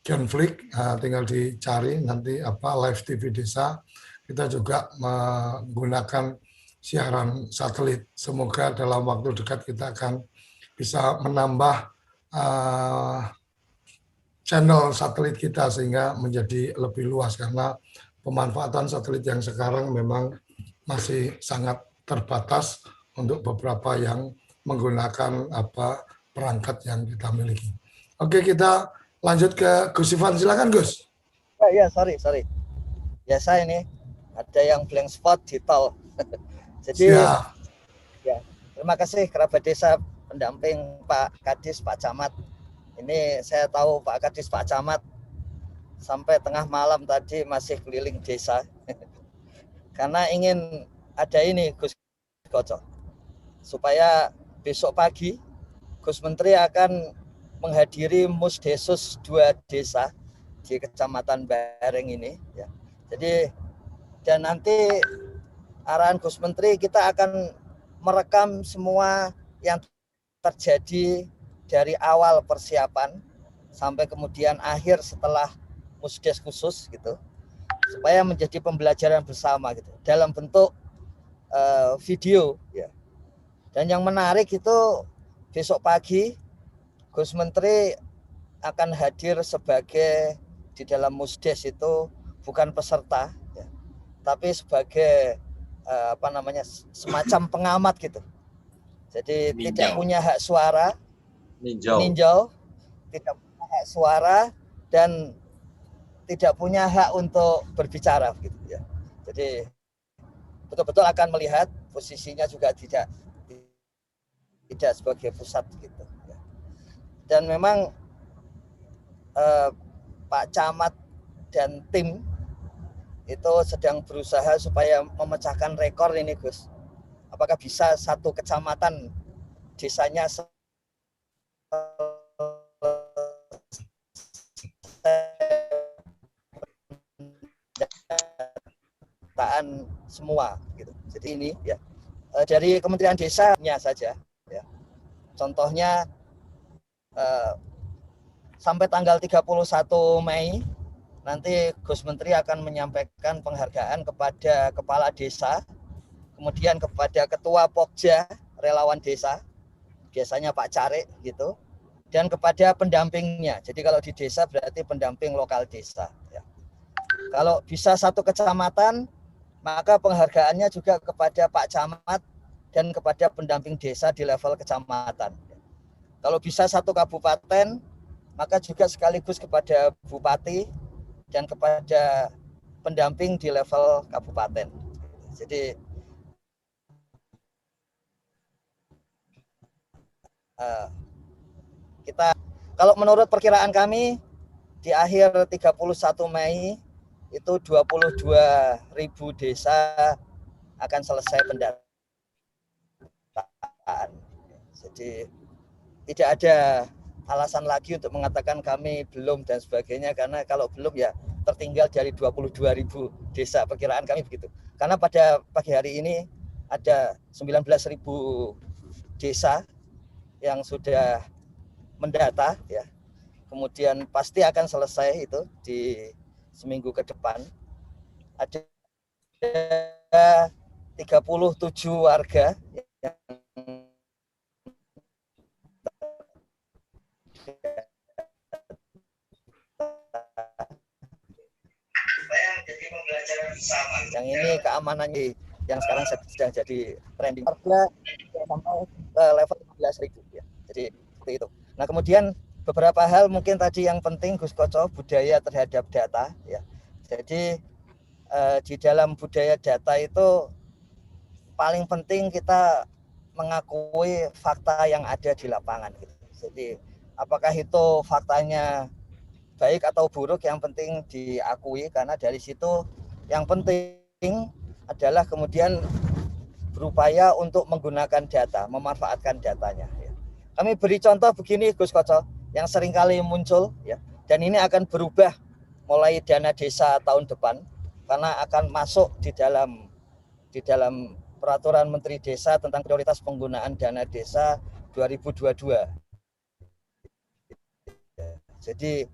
Genflix, tinggal dicari nanti live TV Desa. Kita juga menggunakan siaran satelit. Semoga dalam waktu dekat kita akan bisa menambah channel satelit kita sehingga menjadi lebih luas, karena pemanfaatan satelit yang sekarang memang masih sangat terbatas untuk beberapa yang menggunakan perangkat yang kita miliki. Oke, kita lanjut ke Gus Ivan, silakan Gus. Ya, sorry. Biasa ini ada yang blank spot di tol. Jadi ya, terima kasih kerabat desa, pendamping Pak Kadis, Pak Camat. Ini saya tahu Pak Kadis, Pak Camat sampai tengah malam tadi masih keliling desa. Karena ingin ada ini Gus Koco, supaya besok pagi Gus Menteri akan menghadiri Musdesus 2 desa di Kecamatan Bareng ini. Ya. Jadi dan nanti arahan Gus Menteri kita akan merekam semua yang terjadi dari awal persiapan sampai kemudian akhir setelah Musdes khusus gitu, supaya menjadi pembelajaran bersama gitu dalam bentuk video ya. Dan yang menarik itu besok pagi Gus Menteri akan hadir sebagai di dalam Musdes itu bukan peserta ya, tapi sebagai semacam pengamat gitu. Jadi tidak punya hak suara, ninjau, tidak punya hak suara dan tidak punya hak untuk berbicara gitu ya. Jadi betul-betul akan melihat posisinya juga tidak sebagai pusat gitu ya. Dan memang Pak Camat dan tim itu sedang berusaha supaya memecahkan rekor ini Gus. Apakah bisa satu kecamatan desanya semua gitu. Jadi ini ya dari Kementerian Desanya saja ya. Contohnya sampai tanggal 31 Mei nanti Gus Menteri akan menyampaikan penghargaan kepada kepala desa, kemudian kepada ketua Pokja relawan desa, biasanya Pak Carik gitu, dan kepada pendampingnya. Jadi kalau di desa berarti pendamping lokal desa ya. Kalau bisa satu kecamatan, maka penghargaannya juga kepada Pak Camat dan kepada pendamping desa di level kecamatan. Kalau bisa satu kabupaten, maka juga sekaligus kepada bupati dan kepada pendamping di level kabupaten. Jadi kita, kalau menurut perkiraan kami di akhir 31 Mei itu 22.000 desa akan selesai pendataan. Jadi tidak ada alasan lagi untuk mengatakan kami belum dan sebagainya, karena kalau belum ya tertinggal dari 22.000 desa, perkiraan kami begitu. Karena pada pagi hari ini ada 19.000 desa yang sudah mendata ya. Kemudian pasti akan selesai itu di seminggu ke depan. Ada 37 warga yang yang ini keamanannya yang sekarang sudah jadi trending harga sampai level 15.000 ya. Jadi seperti itu. Nah, kemudian beberapa hal mungkin tadi yang penting Gus Koco, budaya terhadap data ya. Jadi di dalam budaya data itu paling penting kita mengakui fakta yang ada di lapangan gitu. Jadi apakah itu faktanya baik atau buruk yang penting diakui, karena dari situ yang penting adalah kemudian berupaya untuk menggunakan data, memanfaatkan datanya. Ya. Kami beri contoh begini Gus Koco, yang seringkali muncul, ya, dan ini akan berubah mulai dana desa tahun depan, karena akan masuk di dalam peraturan Menteri Desa tentang prioritas penggunaan dana desa 2022. Jadi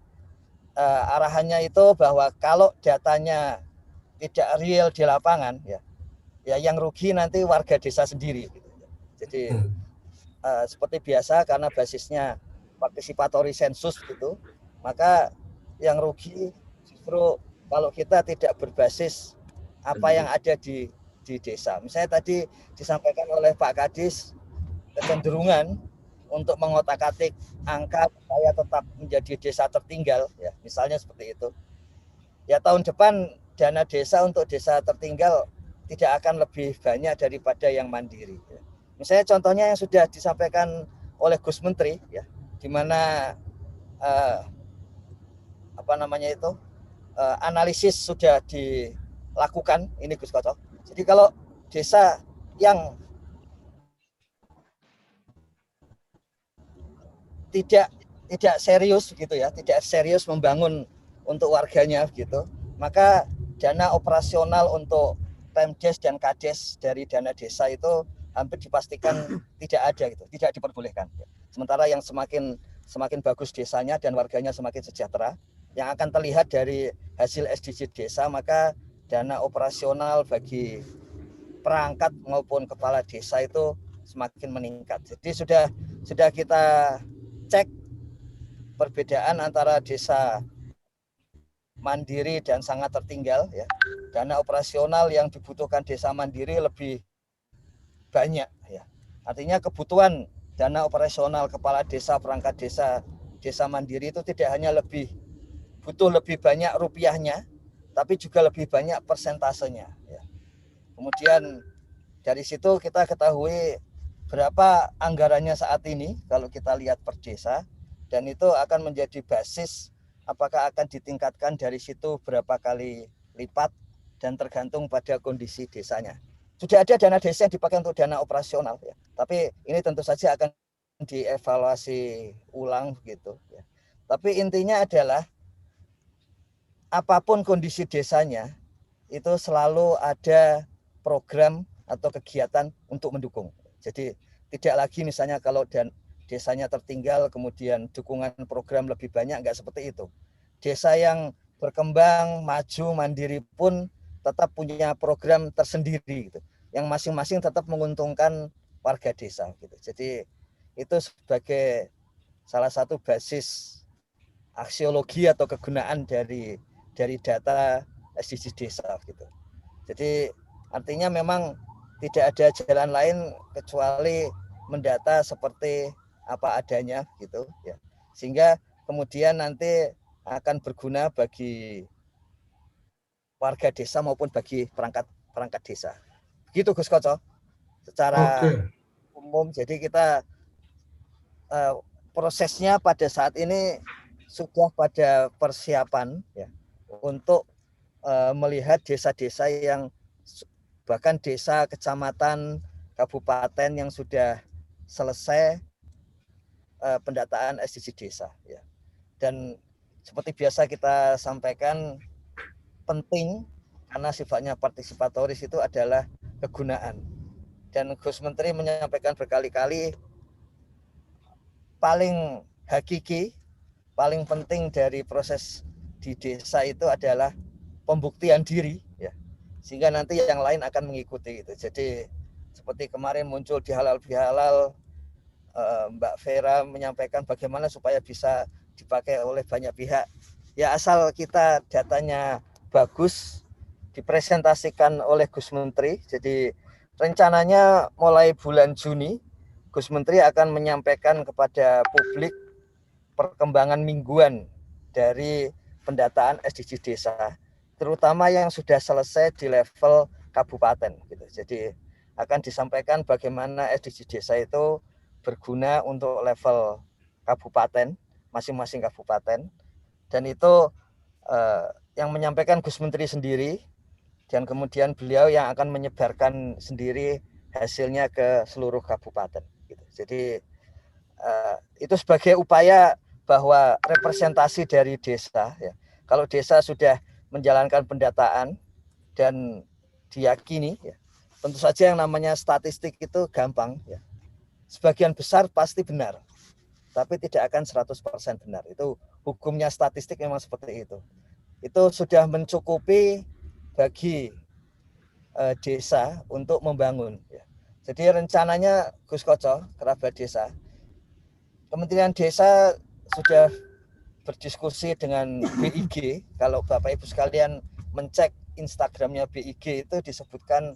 arahannya itu bahwa kalau datanya tidak real di lapangan, ya yang rugi nanti warga desa sendiri. Jadi seperti biasa, karena basisnya partisipatory sensus gitu, maka yang rugi justru kalau kita tidak berbasis apa yang ada di desa. Misalnya tadi disampaikan oleh Pak Kadis, kecenderungan untuk mengotak-atik angka supaya tetap menjadi desa tertinggal, ya misalnya seperti itu. Ya tahun depan dana desa untuk desa tertinggal tidak akan lebih banyak daripada yang mandiri. Ya. Misalnya contohnya yang sudah disampaikan oleh Gus Menteri, ya, di mana analisis sudah dilakukan ini Gus Koco. Jadi kalau desa yang tidak serius gitu ya, tidak serius membangun untuk warganya gitu, maka dana operasional untuk Pemdes dan Kades dari dana desa itu hampir dipastikan tidak ada gitu, tidak diperbolehkan. Sementara yang semakin bagus desanya dan warganya semakin sejahtera, yang akan terlihat dari hasil SDG desa, maka dana operasional bagi perangkat maupun kepala desa itu semakin meningkat. Jadi sudah kita cek perbedaan antara desa mandiri dan sangat tertinggal, ya. Dana operasional yang dibutuhkan desa mandiri lebih banyak, ya. Artinya kebutuhan dana operasional kepala desa, perangkat desa, desa mandiri itu tidak hanya butuh lebih banyak rupiahnya, tapi juga lebih banyak persentasenya, ya. Kemudian dari situ kita ketahui berapa anggarannya saat ini kalau kita lihat per desa, dan itu akan menjadi basis apakah akan ditingkatkan dari situ berapa kali lipat, dan tergantung pada kondisi desanya. Sudah ada dana desa yang dipakai untuk dana operasional, ya. Tapi ini tentu saja akan dievaluasi ulang gitu, ya. Tapi intinya adalah apapun kondisi desanya, itu selalu ada program atau kegiatan untuk mendukung. Jadi tidak lagi misalnya kalau desanya tertinggal kemudian dukungan program lebih banyak, enggak seperti itu. Desa yang berkembang, maju, mandiri pun tetap punya program tersendiri gitu, yang masing-masing tetap menguntungkan warga desa gitu. Jadi itu sebagai salah satu basis aksiologi atau kegunaan dari data SDG desa gitu. Jadi artinya memang tidak ada jalan lain kecuali mendata seperti apa adanya gitu, ya. Sehingga kemudian nanti akan berguna bagi warga desa maupun bagi perangkat desa. Begitu Gus Koco secara umum. Jadi kita prosesnya pada saat ini sudah pada persiapan, ya, untuk melihat desa-desa yang bahkan desa, kecamatan, kabupaten yang sudah selesai pendataan SDG desa, ya. Dan seperti biasa kita sampaikan, penting karena sifatnya partisipatoris itu adalah kegunaan. Dan Gus Menteri menyampaikan berkali-kali, paling hakiki, paling penting dari proses di desa itu adalah pembuktian diri, ya. Sehingga nanti yang lain akan mengikuti itu. Jadi seperti kemarin muncul di halal bihalal, Mbak Vera menyampaikan bagaimana supaya bisa dipakai oleh banyak pihak. Ya asal kita datanya bagus, dipresentasikan oleh Gus Menteri. Jadi rencananya mulai bulan Juni, Gus Menteri akan menyampaikan kepada publik perkembangan mingguan dari pendataan SDG desa, terutama yang sudah selesai di level kabupaten gitu. Jadi akan disampaikan bagaimana SDG desa itu berguna untuk level kabupaten, masing-masing kabupaten, Dan itu yang menyampaikan Gus Menteri sendiri, dan kemudian beliau yang akan menyebarkan sendiri hasilnya ke seluruh kabupaten. Gitu. Jadi itu sebagai upaya bahwa representasi dari desa, ya. Kalau desa sudah menjalankan pendataan dan diyakini, ya, tentu saja yang namanya statistik itu gampang, ya. Sebagian besar pasti benar, tapi tidak akan 100% benar. Itu hukumnya statistik memang seperti itu. Itu sudah mencukupi bagi desa untuk membangun. Ya. Jadi rencananya Gus Koco, kerabat desa, Kementerian Desa sudah berdiskusi dengan BIG. Kalau Bapak Ibu sekalian mencek Instagramnya BIG, itu disebutkan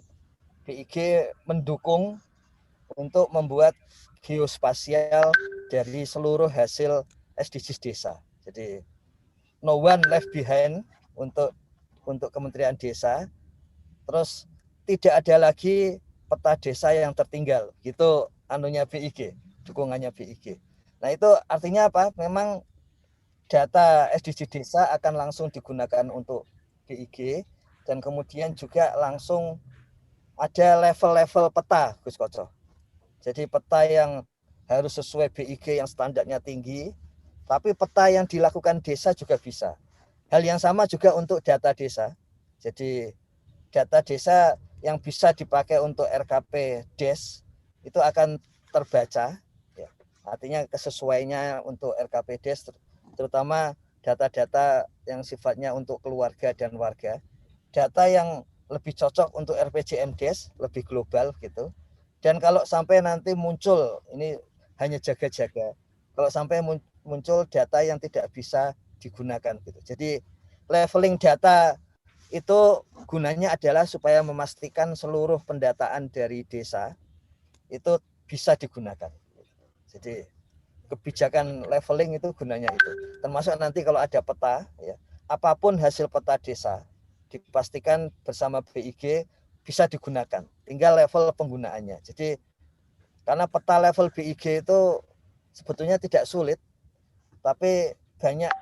BIG mendukung untuk membuat geospasial dari seluruh hasil SDGs desa. Jadi no one left behind untuk Kementerian Desa. Terus tidak ada lagi peta desa yang tertinggal. Gitu anunya BIG, dukungannya BIG. Nah itu artinya apa? Memang data SDG desa akan langsung digunakan untuk BIG, dan kemudian juga langsung ada level-level peta, Gus Koco. Jadi peta yang harus sesuai BIG yang standarnya tinggi, tapi peta yang dilakukan desa juga bisa. Hal yang sama juga untuk data desa. Jadi data desa yang bisa dipakai untuk RKP DES itu akan terbaca, ya. Artinya kesesuaiannya untuk RKP DES, terutama data-data yang sifatnya untuk keluarga dan warga, data yang lebih cocok untuk RPJMDes, lebih global gitu. Dan kalau sampai nanti muncul, ini hanya jaga-jaga, kalau sampai muncul data yang tidak bisa digunakan gitu. Jadi leveling data itu gunanya adalah supaya memastikan seluruh pendataan dari desa itu bisa digunakan. Jadi kebijakan leveling itu gunanya itu. Termasuk nanti kalau ada peta, ya, apapun hasil peta desa dipastikan bersama BIG bisa digunakan. Tinggal level penggunaannya. Jadi karena peta level BIG itu sebetulnya tidak sulit, tapi banyak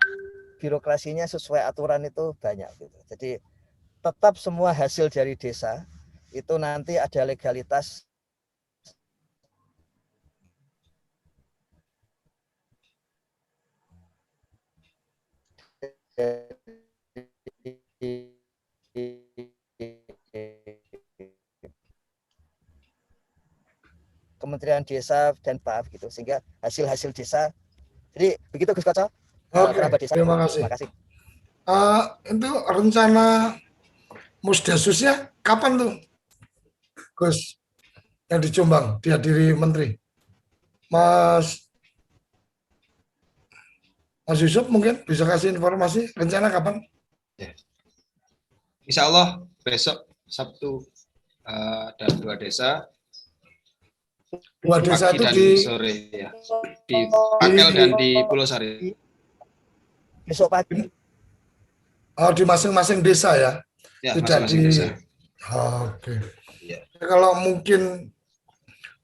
birokrasinya sesuai aturan itu banyak. Gitu. Jadi tetap semua hasil dari desa itu nanti ada legalitas Kementerian Desa dan PAF gitu, sehingga hasil-hasil desa. Jadi begitu Gus Koco. Oke, desa. terima kasih. Terima kasih. Itu rencana Musdasusnya kapan tuh, Gus? Yang di Jombang dihadiri Menteri, Mas Yusuf mungkin bisa kasih informasi rencana kapan? Insya Allah besok Sabtu ada 2 desa. 2 desa itu dan di sore, ya. Di Pakel dan di Pulau Sari. Besok pagi. Oh, di masing-masing desa ya? Ya, tidak masing-masing desa. Oke. Ya. Kalau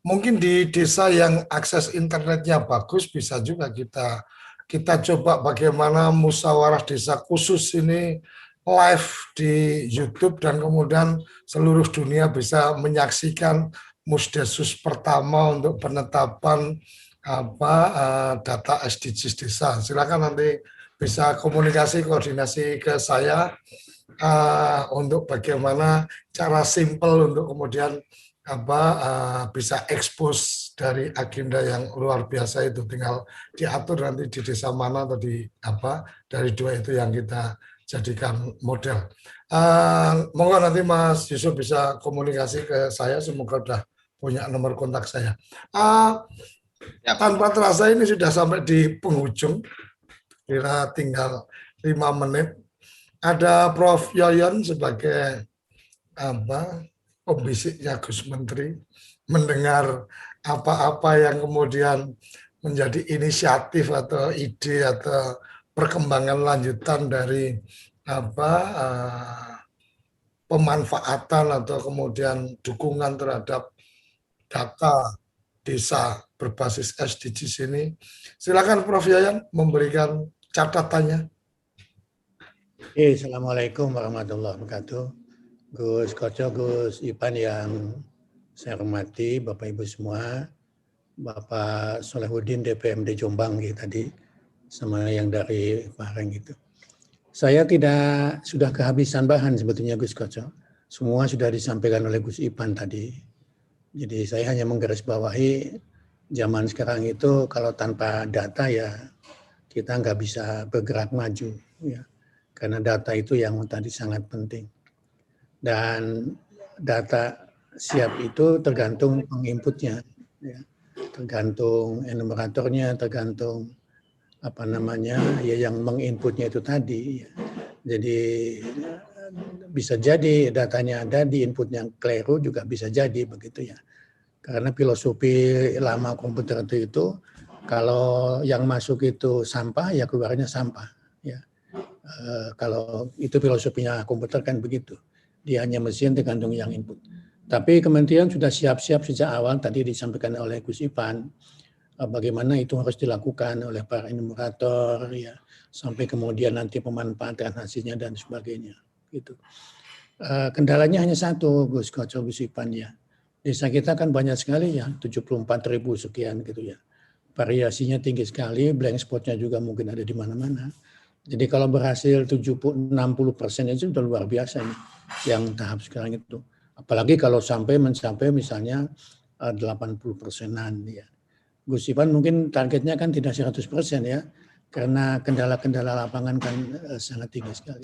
mungkin di desa yang akses internetnya bagus, bisa juga kita coba bagaimana musyawarah desa khusus ini live di YouTube, dan kemudian seluruh dunia bisa menyaksikan Musdasus pertama untuk penetapan data SDGs desa. Silakan nanti bisa komunikasi, koordinasi ke saya untuk bagaimana cara simpel untuk kemudian bisa ekspos dari agenda yang luar biasa itu. Tinggal diatur nanti di desa mana atau dari 2 itu yang kita jadikan model. Monggo nanti Mas Yusuf bisa komunikasi ke saya, semoga udah punya nomor kontak saya. Tanpa terasa ini sudah sampai di penghujung, kira tinggal 5 menit. Ada Prof. Yoyon sebagai pembisiknya Gus Menteri, mendengar apa-apa yang kemudian menjadi inisiatif atau ide atau perkembangan lanjutan dari pemanfaatan atau kemudian dukungan terhadap data desa berbasis SDGs ini. Silakan Prof. Yayan memberikan catatannya. Assalamualaikum warahmatullahi wabarakatuh. Gus Koco, Gus Ipan yang saya hormati, Bapak Ibu semua, Bapak Solehudin DPMD Jombang gitu tadi, sama yang dari Pareng gitu. Saya sudah kehabisan bahan sebetulnya Gus Koco. Semua sudah disampaikan oleh Gus Ipan tadi. Jadi saya hanya menggarisbawahi zaman sekarang itu kalau tanpa data ya kita nggak bisa bergerak maju ya. Karena data itu yang tadi sangat penting. Dan data siap itu tergantung penginputnya, ya. Tergantung enumeratornya, tergantung yang menginputnya itu tadi. Ya. Jadi bisa jadi datanya ada di input yang keliru juga bisa jadi begitu ya. Karena filosofi lama komputer itu kalau yang masuk itu sampah ya keluarnya sampah. Ya. Kalau itu filosofinya komputer kan begitu. Dia hanya mesin tergantung yang input. Tapi kementerian sudah siap-siap sejak awal tadi disampaikan oleh Gus Ipan bagaimana itu harus dilakukan oleh para enumerator ya sampai kemudian nanti pemanfaatan hasilnya dan sebagainya gitu. Kendalanya hanya satu Gus Koco, Gus Ipan ya. Desa kita kan banyak sekali ya 74.000 sekian gitu ya. Variasinya tinggi sekali, blank spotnya juga mungkin ada di mana-mana. Jadi kalau berhasil 60% itu sudah luar biasa nih yang tahap sekarang itu. Apalagi kalau mencapai misalnya 80%-an ya. Gus Ipan mungkin targetnya kan tidak 100% ya, karena kendala-kendala lapangan kan sangat tinggi sekali.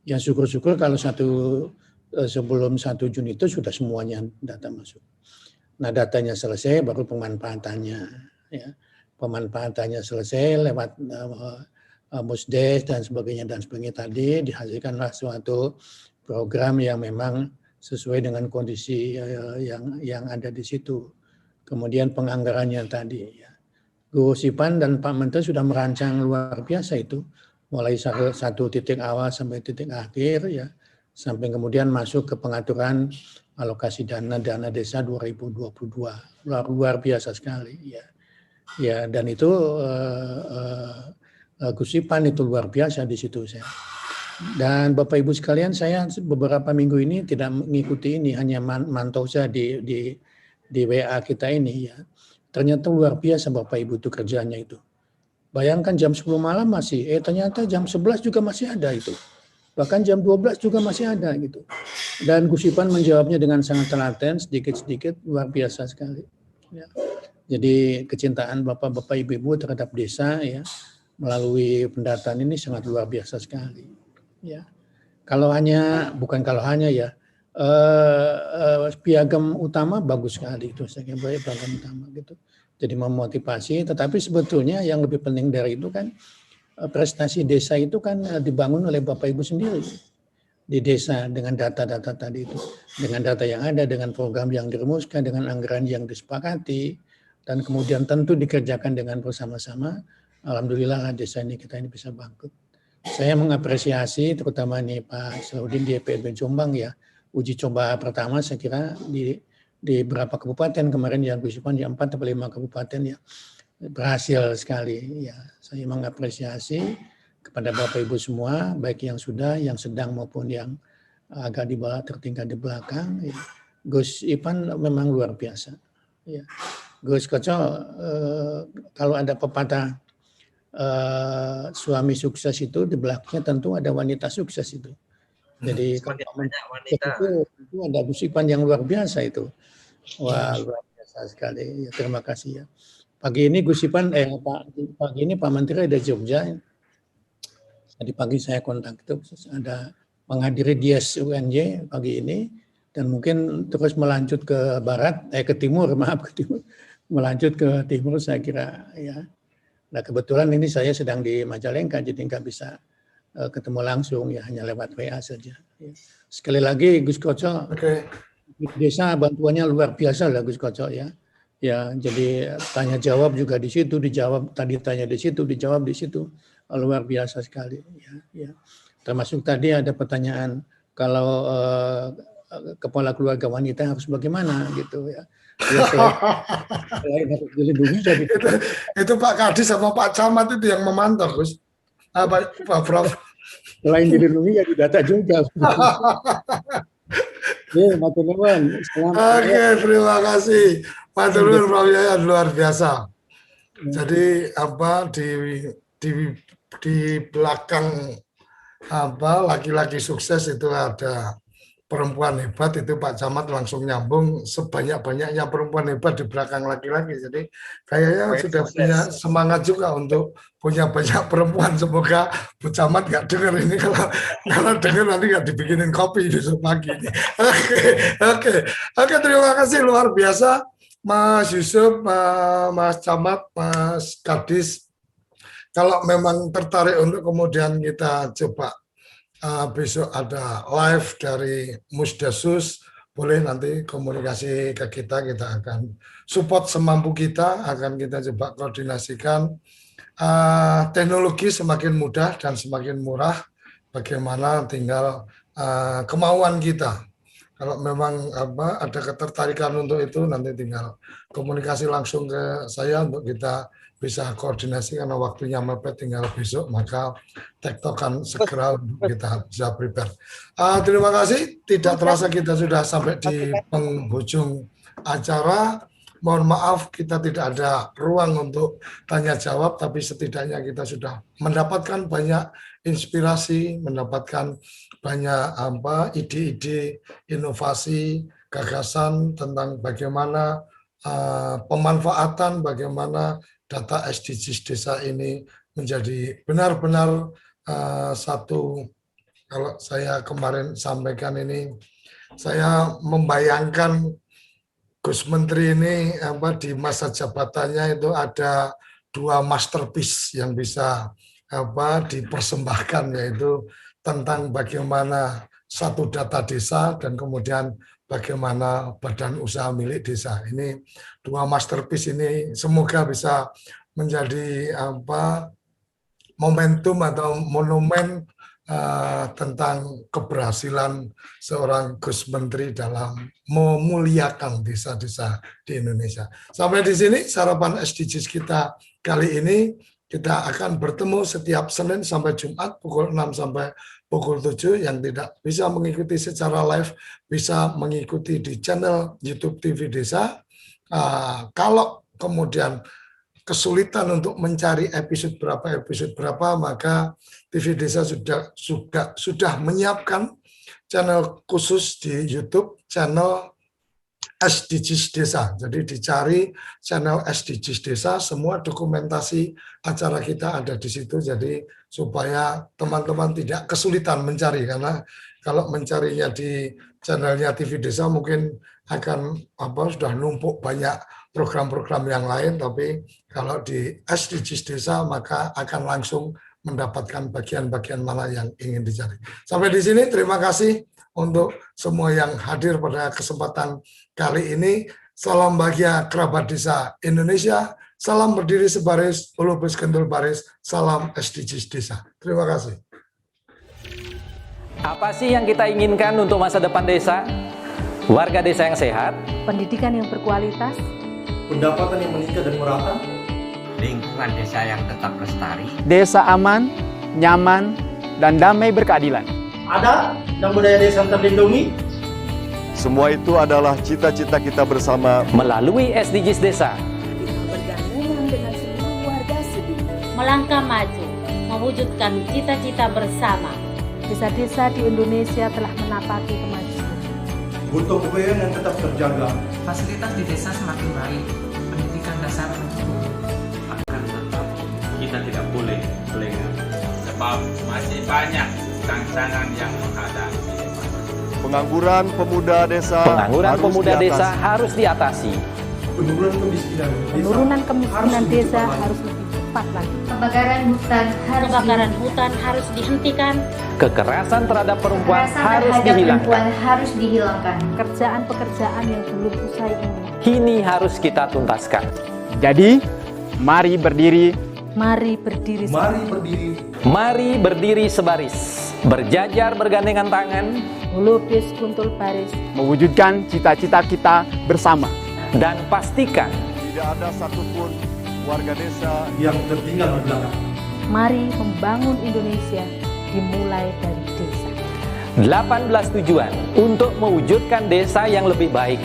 Ya syukur-syukur kalau sebelum 1 Juni itu sudah semuanya data masuk. Nah datanya selesai baru pemanfaatannya ya. Pemanfaatannya selesai lewat Musdes dan sebagainya tadi dihasilkanlah suatu program yang memang sesuai dengan kondisi yang ada di situ. Kemudian penganggarannya tadi ya. Gus Ipan dan Pak Menteri sudah merancang luar biasa itu, mulai satu titik awal sampai titik akhir ya, sampai kemudian masuk ke pengaturan alokasi dana desa 2022 luar biasa sekali ya. Ya dan itu Gus Ipan itu luar biasa di situ saya. Dan Bapak Ibu sekalian, saya beberapa minggu ini tidak mengikuti ini, hanya mantau saja di WA kita ini ya. Ternyata luar biasa Bapak Ibu itu kerjanya itu. Bayangkan jam 10 malam masih, ternyata jam 11 juga masih ada itu. Bahkan jam 12 juga masih ada gitu. Dan Gus Ipan menjawabnya dengan sangat telaten, sedikit-sedikit, luar biasa sekali. Ya. Jadi kecintaan Bapak-Bapak Ibu-Ibu terhadap desa ya, melalui pendataan ini sangat luar biasa sekali. Ya, piagam utama bagus sekali itu, saya kira piagam utama gitu. Jadi memotivasi, tetapi sebetulnya yang lebih penting dari itu kan prestasi desa itu kan dibangun oleh Bapak Ibu sendiri di desa dengan data-data tadi itu, dengan data yang ada, dengan program yang dirumuskan, dengan anggaran yang disepakati, dan kemudian tentu dikerjakan dengan bersama-sama. Alhamdulillah desa kita ini bisa bangkit. Saya mengapresiasi terutama nih Pak Solehudin di DPMD Jombang ya, uji coba pertama saya kira di beberapa kabupaten kemarin yang Gus Ipan di 4 atau 5 kabupaten ya berhasil sekali ya. Saya mengapresiasi kepada Bapak Ibu semua baik yang sudah, yang sedang maupun yang agak di bawah tertinggal di belakang. Ya. Gus Ipan memang luar biasa. Ya. Gus Koco kalau ada pepatah suami sukses itu di belakangnya tentu ada wanita sukses itu. Jadi itu ada Gus Ipan yang luar biasa itu. Wah luar biasa sekali. Ya, terima kasih ya. Pagi ini Gus Ipan, pagi ini Pak Menteri ada Jogja. Tadi pagi saya kontak itu ada menghadiri Dies UNJ pagi ini dan mungkin terus melanjut ke barat, ke timur, melanjut ke timur saya kira ya. Nah kebetulan ini saya sedang di Majalengka jadi nggak bisa ketemu langsung ya hanya lewat WA saja. Ya. Sekali lagi Gus Koco, desa bantuannya luar biasa lah Gus Koco ya. Ya jadi tanya jawab juga di situ dijawab, tadi tanya di situ dijawab di situ, luar biasa sekali ya. Ya. Termasuk tadi ada pertanyaan kalau kepala keluarga wanita harus bagaimana gitu ya. Itu Pak Kadis sama Pak Camat itu yang memantau, Gus. Pak Prof. Selain dilindungi ya didata juga. Ya, matur nuwun. Oke, terima kasih. Matur nuwun Prof Yayan, luar biasa. Jadi di belakang laki-laki sukses itu ada perempuan hebat, itu Pak Camat langsung nyambung sebanyak-banyaknya perempuan hebat di belakang laki-laki. Jadi kayaknya sudah punya semangat juga untuk punya banyak perempuan. Semoga Bu Camat nggak dengar ini, kalau dengar nanti nggak dibikinin kopi besok pagi. Oke, terima kasih luar biasa Mas Yusuf, Mas Camat, Mas Kadis. Kalau memang tertarik untuk kemudian kita coba besok ada live dari Musdasus, boleh nanti komunikasi ke kita akan support semampu kita, akan kita coba koordinasikan. Teknologi semakin mudah dan semakin murah, bagaimana tinggal kemauan kita. Kalau memang ada ketertarikan untuk itu, nanti tinggal komunikasi langsung ke saya untuk kita bisa koordinasi, karena waktunya mepet tinggal besok, maka tektokan segera untuk kita bisa prepare. Terima kasih, tidak terasa kita sudah sampai di penghujung acara. Mohon maaf kita tidak ada ruang untuk tanya jawab, tapi setidaknya kita sudah mendapatkan banyak inspirasi, mendapatkan banyak ide-ide, inovasi, gagasan tentang bagaimana pemanfaatan, bagaimana data SDGs desa ini menjadi benar-benar satu, kalau saya kemarin sampaikan ini, saya membayangkan Gus Menteri ini di masa jabatannya itu ada 2 masterpiece yang bisa dipersembahkan, yaitu tentang bagaimana satu data desa dan kemudian bagaimana badan usaha milik desa. Ini 2 masterpiece ini semoga bisa menjadi momentum atau monumen tentang keberhasilan seorang Gus Menteri dalam memuliakan desa-desa di Indonesia. Sampai di sini sarapan SDGs kita kali ini. Kita akan bertemu setiap Senin sampai Jumat pukul 6 sampai pukul 7. Yang tidak bisa mengikuti secara live bisa mengikuti di channel YouTube TV Desa. Kalau kemudian kesulitan untuk mencari episode berapa, maka TV Desa sudah menyiapkan channel khusus di YouTube, channel SDGs Desa. Jadi dicari channel SDGs Desa, semua dokumentasi acara kita ada di situ. Jadi supaya teman-teman tidak kesulitan mencari, karena kalau mencarinya di channelnya TV Desa mungkin akan sudah numpuk banyak program-program yang lain, tapi kalau di SDGs Desa maka akan langsung mendapatkan bagian-bagian mana yang ingin dicari. Sampai di sini terima kasih untuk semua yang hadir pada kesempatan kali ini. Salam bahagia kerabat desa Indonesia, salam berdiri sebaris, lupus kendul baris, salam SDGs Desa. Terima kasih. Apa sih yang kita inginkan untuk masa depan desa? Warga desa yang sehat, pendidikan yang berkualitas, pendapatan yang meningkat dan merata, lingkungan desa yang tetap lestari, desa aman, nyaman, dan damai berkeadilan. Adat dan budaya desa terlindungi. Semua itu adalah cita-cita kita bersama melalui SDGs Desa. Bergandengan dengan seluruh warga sedunia, melangkah maju, mewujudkan cita-cita bersama. Desa-desa di Indonesia telah menapaki kemajuan. Gotong royong yang tetap terjaga. Fasilitas di desa semakin baik, pendidikan dasar mencukupi. Akan tetap kita tidak boleh lengah, sebab masih banyak tantangan yang menghadapi. pengangguran pemuda desa. Harus diatasi. Penurunan kemiskinan desa harus lebih cepat lagi. Kebakaran hutan harus dihentikan. Kekerasan terhadap perempuan harus dihilangkan. Pekerjaan-pekerjaan yang belum usai ini harus kita tuntaskan. Jadi, mari berdiri. Mari berdiri. Mari berdiri sebaris. Berjajar bergandengan tangan. Melukis kuntul baris. Mewujudkan cita-cita kita bersama. Dan pastikan tidak ada satupun warga desa yang tertinggal di belakang. Mari membangun Indonesia dimulai dari desa. 18 tujuan untuk mewujudkan desa yang lebih baik.